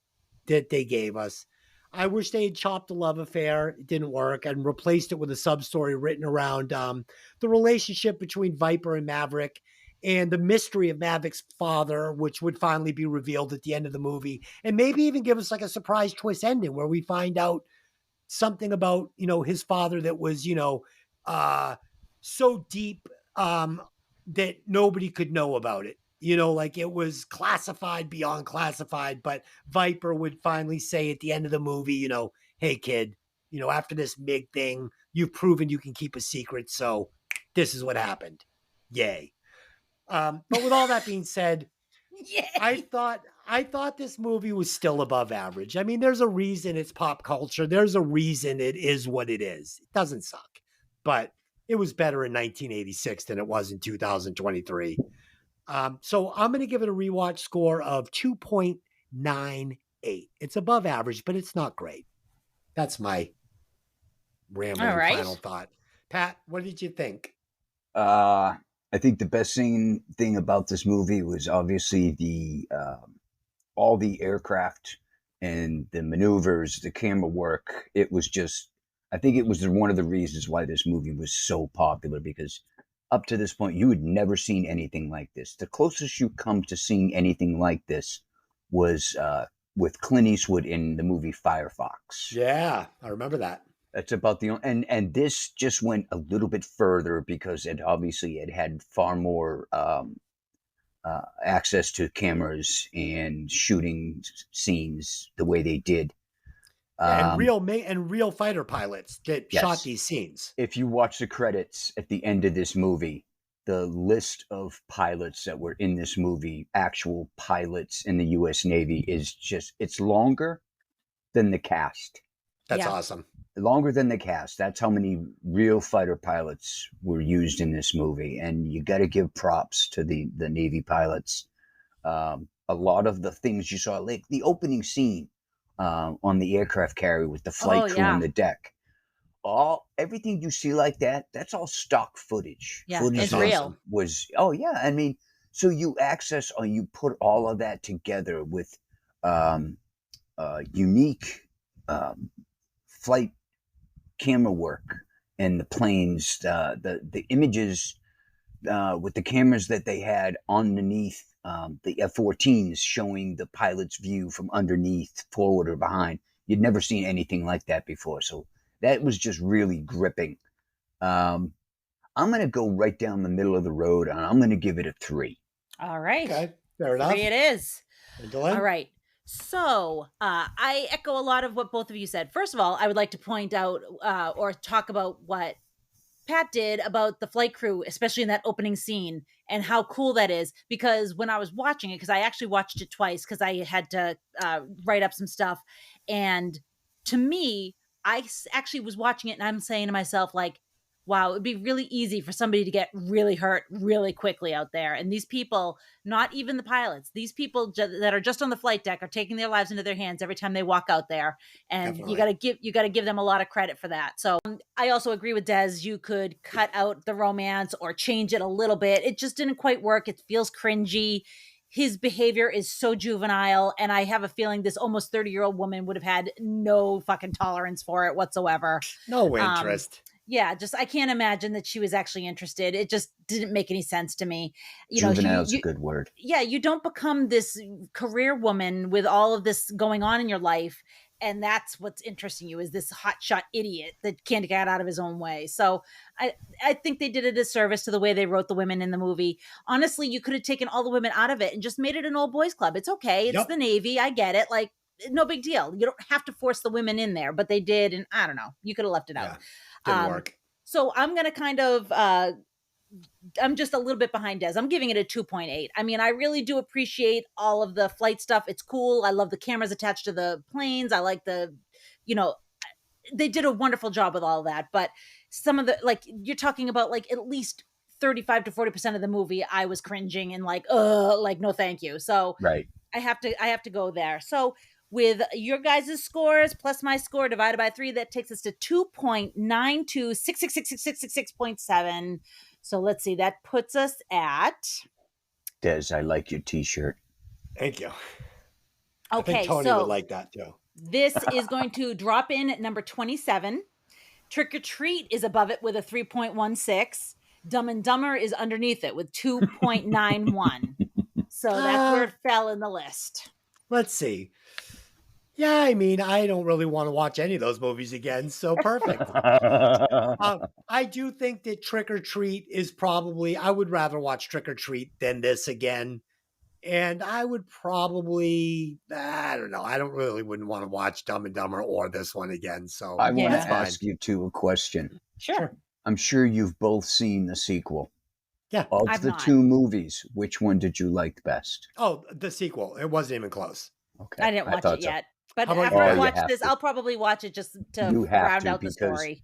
that they gave us. I wish they had chopped the love affair. It didn't work, and replaced it with a sub-story written around the relationship between Viper and Maverick and the mystery of Maverick's father, which would finally be revealed at the end of the movie. And maybe even give us like a surprise twist ending where we find out something about, his father that was, so deep that nobody could know about it. Like it was classified beyond classified, but Viper would finally say at the end of the movie, hey kid, after this MiG thing, you've proven you can keep a secret. So this is what happened. Yay. But with all that being said, Yay. I thought this movie was still above average. I mean, there's a reason it's pop culture. There's a reason it is what it is. It doesn't suck, but it was better in 1986 than it was in 2023. So I'm going to give it a rewatch score of 2.98. It's above average, but it's not great. That's my rambling final thought. Pat, what did you think? I think the best thing about this movie was obviously the all the aircraft and the maneuvers, the camera work. It was just, I think it was one of the reasons why this movie was so popular, because up to this point, you had never seen anything like this. The closest you come to seeing anything like this was with Clint Eastwood in the movie Firefox. Yeah, I remember that. That's about the only, and this just went a little bit further because it had far more access to cameras and shooting scenes the way they did. And real fighter pilots that shot these scenes. If you watch the credits at the end of this movie, the list of pilots that were in this movie, actual pilots in the U.S. Navy, it's longer than the cast. That's awesome. Longer than the cast. That's how many real fighter pilots were used in this movie. And you got to give props to the Navy pilots. A lot of the things you saw, like the opening scene on the aircraft carrier with the flight crew on the deck. Everything you see like that, that's all stock footage. Yeah, footage it's real. I mean, so you you put all of that together with unique flight camera work and the planes, the images with the cameras that they had underneath the F-14s showing the pilot's view from underneath, forward or behind. You'd never seen anything like that before. So That was just really gripping. I'm going to go right down the middle of the road, and I'm going to give it a 3. All right. Okay, fair enough. 3 it is. And Dylan? All right. So I echo a lot of what both of you said. First of all, I would like to point out or talk about what Pat did about the flight crew, especially in that opening scene, and how cool that is. Because when I was watching it, because I actually watched it twice because I had to write up some stuff. And to me, actually was watching it and I'm saying to myself, like, wow, it would be really easy for somebody to get really hurt really quickly out there. And these people, not even the pilots, these people that are just on the flight deck are taking their lives into their hands every time they walk out there. And Definitely. you got to give them a lot of credit for that. So I also agree with Des. You could cut out the romance or change it a little bit. It just didn't quite work. It feels cringy. His behavior is so juvenile. And I have a feeling this almost 30-year-old woman would have had no fucking tolerance for it whatsoever. No interest. Yeah, just I can't imagine that she was actually interested. It just didn't make any sense to me. Juvenile is a good word. Yeah, you don't become this career woman with all of this going on in your life, and that's what's interesting you is this hotshot idiot that can't get out of his own way. So I think they did a disservice to the way they wrote the women in the movie. Honestly, you could have taken all the women out of it and just made it an old boys club. It's okay. It's the Navy. I get it. Like, no big deal. You don't have to force the women in there, but they did, and I don't know. You could have left it out. Didn't work. So I'm going to kind of, I'm just a little bit behind Des. I'm giving it a 2.8. I mean, I really do appreciate all of the flight stuff. It's cool. I love the cameras attached to the planes. I like they did a wonderful job with all of that. But some of the, like, you're talking about like at least 35 to 40% of the movie, I was cringing and like, no, thank you. So right. I have to go there. So with your guys' scores plus my score divided by 3, that takes us to 2.92666666.7. So let's see, that puts us at. Des, I like your T-shirt. Thank you. Okay, I think Tony would like that too. This is going to drop in at number 27. Trick or Treat is above it with a 3.16. Dumb and Dumber is underneath it with 2.91. So that's where it fell in the list. Let's see. Yeah, I mean, I don't really want to watch any of those movies again, so perfect. I do think that Trick or Treat is probably, I would rather watch Trick or Treat than this again. And I would probably, I don't know, wouldn't want to watch Dumb and Dumber or this one again. So I want to ask you two a question. Sure. I'm sure you've both seen the sequel. Yeah. Of the two movies, which one did you like best? Oh, the sequel. It wasn't even cleose. Okay. I didn't watch it yet. But How about after you? I Oh, watch you have this, to. I'll probably watch it just to You have round to, out the because story.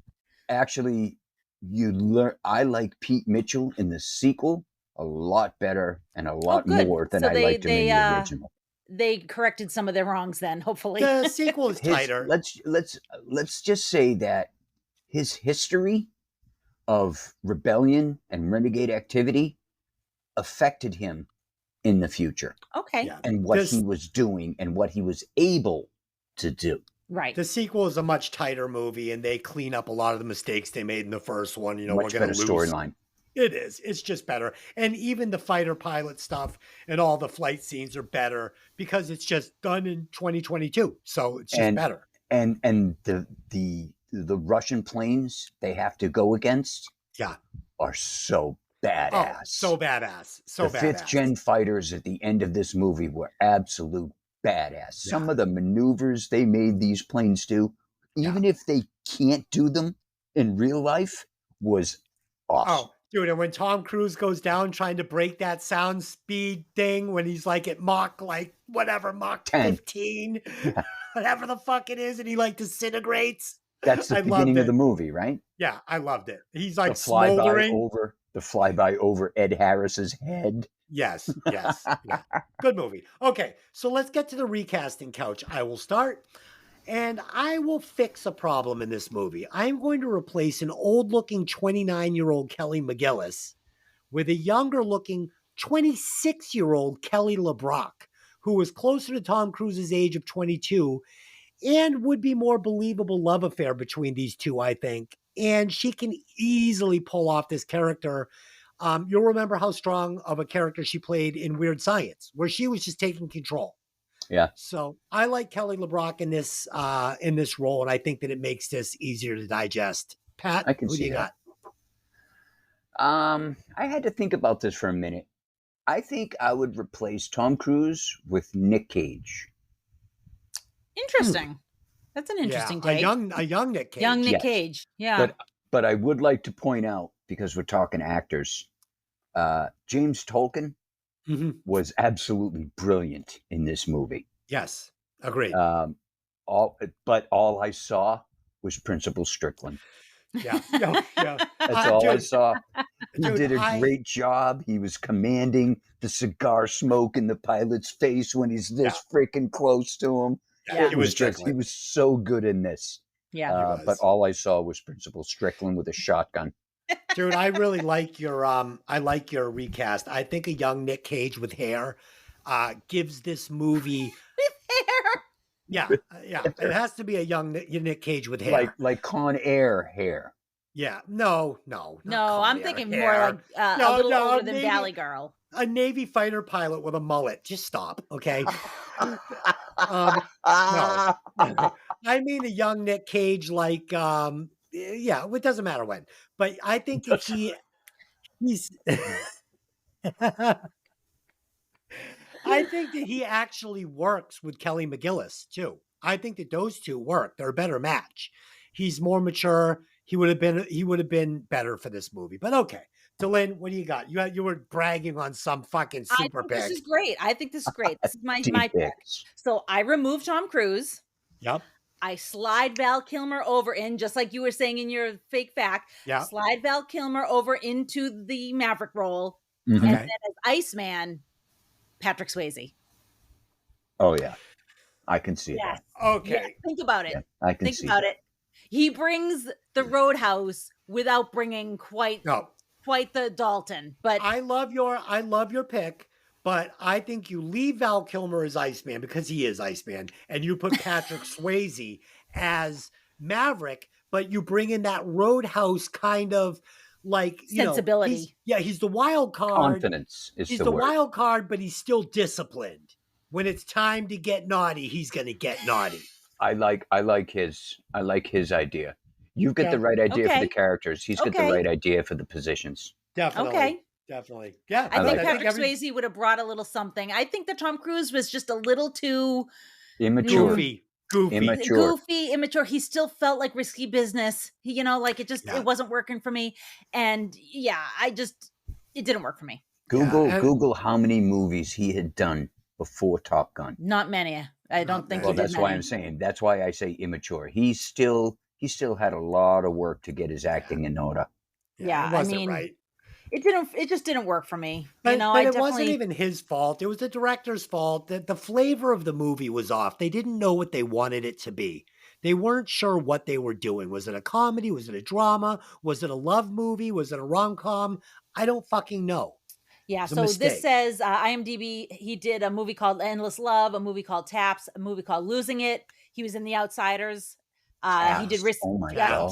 actually, you learn. I like Pete Mitchell in the sequel a lot better and a lot more than So I liked him in the original. They corrected some of their wrongs then, hopefully. The sequel is tighter. Let's just say that his history of rebellion and renegade activity affected him in the future. Okay. Yeah. And what he was doing and what he was able to do. Right. The sequel is a much tighter movie, and they clean up a lot of the mistakes they made in the first one. You know, Much we're going to better lose. storyline. It is. It's just better. And even the fighter pilot stuff and all the flight scenes are better because it's just done in 2022. So it's just better. And the Russian planes they have to go against are so badass. Oh, so badass. So the badass. 5th gen fighters at the end of this movie were absolute badass. Some of the maneuvers they made these planes do, even if they can't do them in real life, was awesome. Oh, dude, and when Tom Cruise goes down trying to break that sound speed thing when he's like at Mach 15, whatever the fuck it is, and he like disintegrates. That's the beginning of the movie, right? Yeah, I loved it. He's like the flyby smoldering. The flyby over Ed Harris's head. Yes. Yeah. Good movie. Okay, so let's get to the recasting couch. I will start, and I will fix a problem in this movie. I'm going to replace an old-looking 29-year-old Kelly McGillis with a younger-looking 26-year-old Kelly LeBrock, who was closer to Tom Cruise's age of 22 and would be more believable love affair between these two, I think. And she can easily pull off this character. You'll remember how strong of a character she played in Weird Science, where she was just taking control. Yeah. So I like Kelly LeBrock in this role, and I think that it makes this easier to digest. Pat, I can who do see you that. got? I had to think about this for a minute. I think I would replace Tom Cruise with Nick Cage. Interesting. That's an interesting A take. young Nick Cage. Young Nick Yes. Cage. Yeah. But I would like to point out, because we're talking actors, James Tolkien Mhm. was absolutely brilliant in this movie. Yes, agreed. But all I saw was Principal Strickland. Yeah. That's all I saw. He dude, did a great job. He was commanding the cigar smoke in the pilot's face when he's this freaking close to him. Yeah. He was He was so good in this. Yeah. But all I saw was Principal Strickland with a shotgun. Dude, I really like your recast. I think a young Nick Cage with hair gives this movie Hair. Yeah. It has to be a young Nick Cage with hair. Like Con Air hair. Yeah. No. No, Con I'm Air thinking hair. more like a little older than maybe Valley Girl. a Navy fighter pilot with a mullet. Just stop, okay? No. I mean a young Nick Cage, like it doesn't matter when. But I think that he's I think that he actually works with Kelly McGillis too. I think that those two work. They're a better match. He's more mature. He would have been better for this movie. But okay. Delyn, what do you got? You were bragging on some fucking super pick. This is great. I think this is great. This is my pick. So I removed Tom Cruise. Yep. I slide Val Kilmer over in, just like you were saying in your fake fact. Yeah. Slide Val Kilmer over into the Maverick role. Mhm. And then as Iceman, Patrick Swayze. Oh yeah. I can see that. Okay. Yeah, think about it. Yeah, I can think see about that. it. He brings the Roadhouse without bringing quite the Dalton. But I love your pick, but I think you leave Val Kilmer as Iceman because he is Iceman, and you put Patrick Swayze as Maverick, but you bring in that Roadhouse kind of like sensibility. He's the wild card. Confidence is he's the the word. wild card, but he's still disciplined. When it's time to get naughty, he's going to get naughty. I like his idea. You've got the right idea for the characters. He's got the right idea for the positions. Definitely. Yeah. I think Patrick Swayze would have brought a little something. I think that Tom Cruise was just a little too immature. Immature. He still felt like risky business. It wasn't working for me. And it didn't work for me. Google how many movies he had done before Top Gun. Not many. I don't think. Well, that's why I'm saying. That's why I say immature. He still had a lot of work to get his acting in order. Yeah, I mean, right. It just didn't work for me. But it wasn't even his fault. It was the director's fault. That the flavor of the movie was off. They didn't know what they wanted it to be. They weren't sure what they were doing. Was it a comedy? Was it a drama? Was it a love movie? Was it a rom-com? I don't fucking know. Yeah, so this says IMDb, he did a movie called Endless Love, a movie called Taps, a movie called Losing It. He was in The Outsiders. He did Oh my God.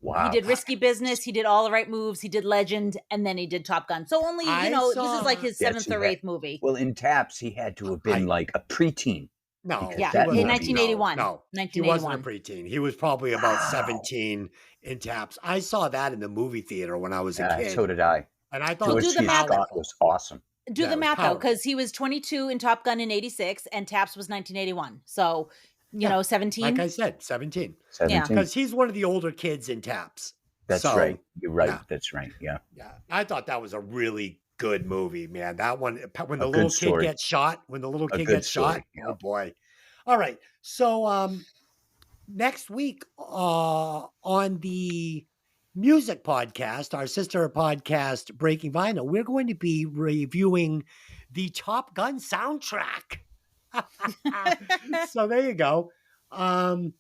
Wow. He did Risky Business. He did All the Right Moves. He did Legend. And then he did Top Gun. So only, this is like his seventh or eighth movie. Well, in Taps, he had to have been like a preteen. No. Yeah, in 1981. No, 1981. He wasn't a preteen. He was probably about 17 in Taps. I saw that in the movie theater when I was a kid. So did I. And I thought George C. Scott was awesome. Do the math out, because he was 22 in Top Gun in 86 and Taps was 1981. So, 17. Like I said, 17. Yeah. Because he's one of the older kids in Taps. That's right. You're right. Yeah. That's right. Yeah. Yeah. I thought that was a really good movie, man. That one, when the little kid gets shot, oh boy. All right. So next week on the music podcast, our sister podcast, Breaking Vinyl, we're going to be reviewing the Top Gun soundtrack. So there you go. All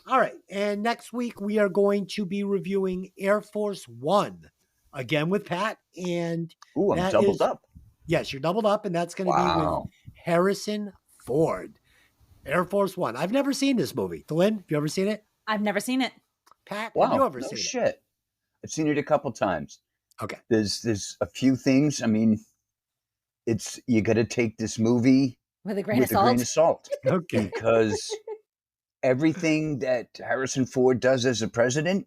right. And next week we are going to be reviewing Air Force One again with Pat. And I'm doubled up. Yes, you're doubled up, and that's going to be with Harrison Ford. Air Force One. I've never seen this movie. Delyn, have you ever seen it? I've never seen it. Pat, have you ever seen it? I've seen it a couple times. Okay. There's a few things. I mean, you got to take this movie With a grain with of a grain salt. of salt. Okay. Because everything that Harrison Ford does as a president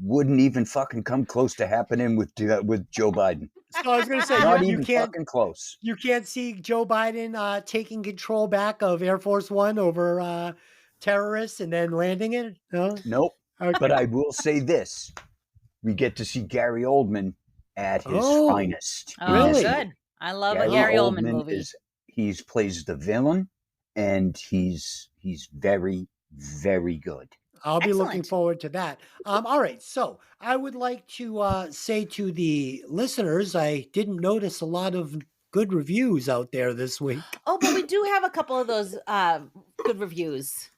wouldn't even fucking come close to happening with Joe Biden. So I was going to say, Not you even can't fucking close. you can't see Joe Biden taking control back of Air Force One over terrorists and then landing it. No. Nope. Okay. But I will say this: we get to see Gary Oldman at his finest. Oh, Really? good. I love Gary a Gary Oldman movie. He plays the villain, and he's very, very good. I'll be looking Excellent. forward to that. All right. So I would like to say to the listeners, I didn't notice a lot of good reviews out there this week. Oh, but we do have a couple of those good reviews.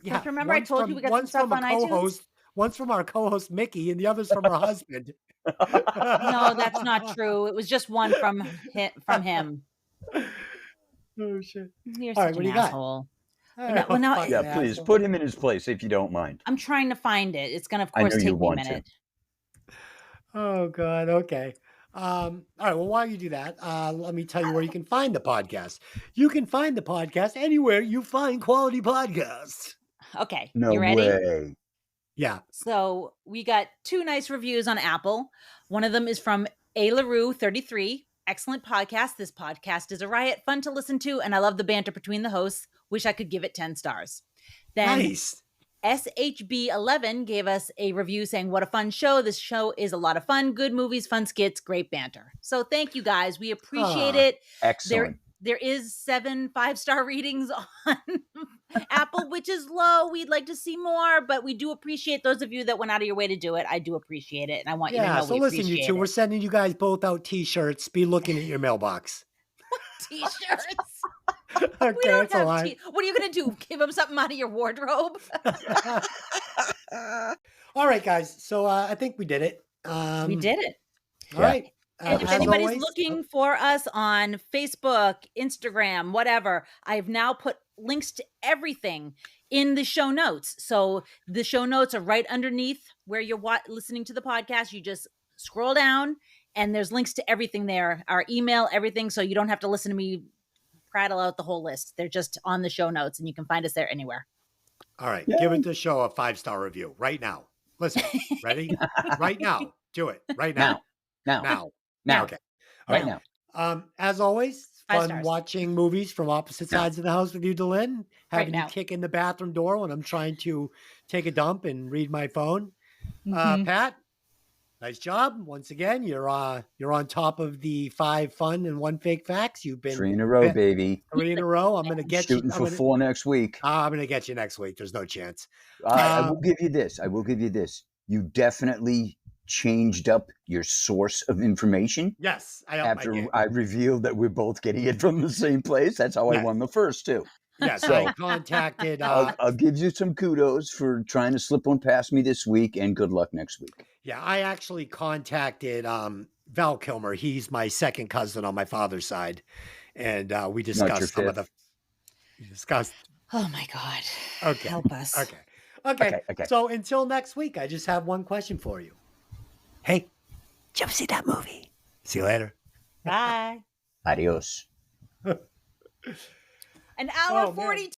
Yeah. Remember I told you we got some one's stuff from on a iTunes? co-host, one's from our co-host Mikki, and the other's from her husband. No, that's not true. It was just one from him. Oh shit! You're All right, such what an do you got? asshole. All Well, now- fucking Yeah, please asshole. put him in his place if you don't mind. I'm trying to find it. It's going to, of I course, know you take me a want to. minute. Oh God. Okay. All right. Well, while you do that, let me tell you where you can find the podcast. You can find the podcast anywhere you find quality podcasts. Okay. No you ready? way. Yeah. So we got 2 nice reviews on Apple. One of them is from A LaRue 33. Excellent podcast. This podcast is a riot, fun to listen to, and I love the banter between the hosts. Wish I could give it 10 stars. Then Nice. SHB11 gave us a review saying, what a fun show. This show is a lot of fun. Good movies, fun skits, great banter. So thank you guys. We appreciate it. Excellent. There is 7 5-star readings on Apple, which is low. We'd like to see more, but we do appreciate those of you that went out of your way to do it. I do appreciate it, and I want you to know So we listen, appreciate you two, we're it. sending you guys both out T-shirts. Be looking at your mailbox. T-shirts. Okay, We don't that's a have lie. What are you going to do? Give them something out of your wardrobe? All right, guys. So I think we did it. We did it. All right. And if as anybody's always- looking for us on Facebook, Instagram, whatever, I've now put links to everything in the show notes. So the show notes are right underneath where you're listening to the podcast. You just scroll down and there's links to everything there, our email, everything. So you don't have to listen to me prattle out the whole list. They're just on the show notes and you can find us there anywhere. All right. Give it the show a 5-star review right now. Listen, ready? Right now. Do it right now. Now. Okay. All Right right. now. As always, 5 fun stars. watching movies from opposite sides of the house with you, Delynn. Having you now. kick in the bathroom door when I'm trying to take a dump and read my phone. Mhm. Pat, nice job. Once again, you're on top of the 5 fun and 1 fake facts. You've been 3 in a row, baby. 3 in a row. I'm gonna get Shooting you. for 4 next week. I'm gonna get you next week. There's no chance. I will give you this. You definitely changed up your source of information. Yes, I upped my After game. I revealed that we're both getting it from the same place. That's how I Yes. won the first two. Yes, So, I contacted. I'll give you some kudos for trying to slip one past me this week, and good luck next week. Yeah, I actually contacted Val Kilmer. He's my second cousin on my father's side, and we discussed some of the. Oh my God. Okay. Help us. Okay. Okay. So until next week, I just have one question for you. Hey, did you ever see that movie? See you later. Bye. Adios. An hour Oh, man. 42.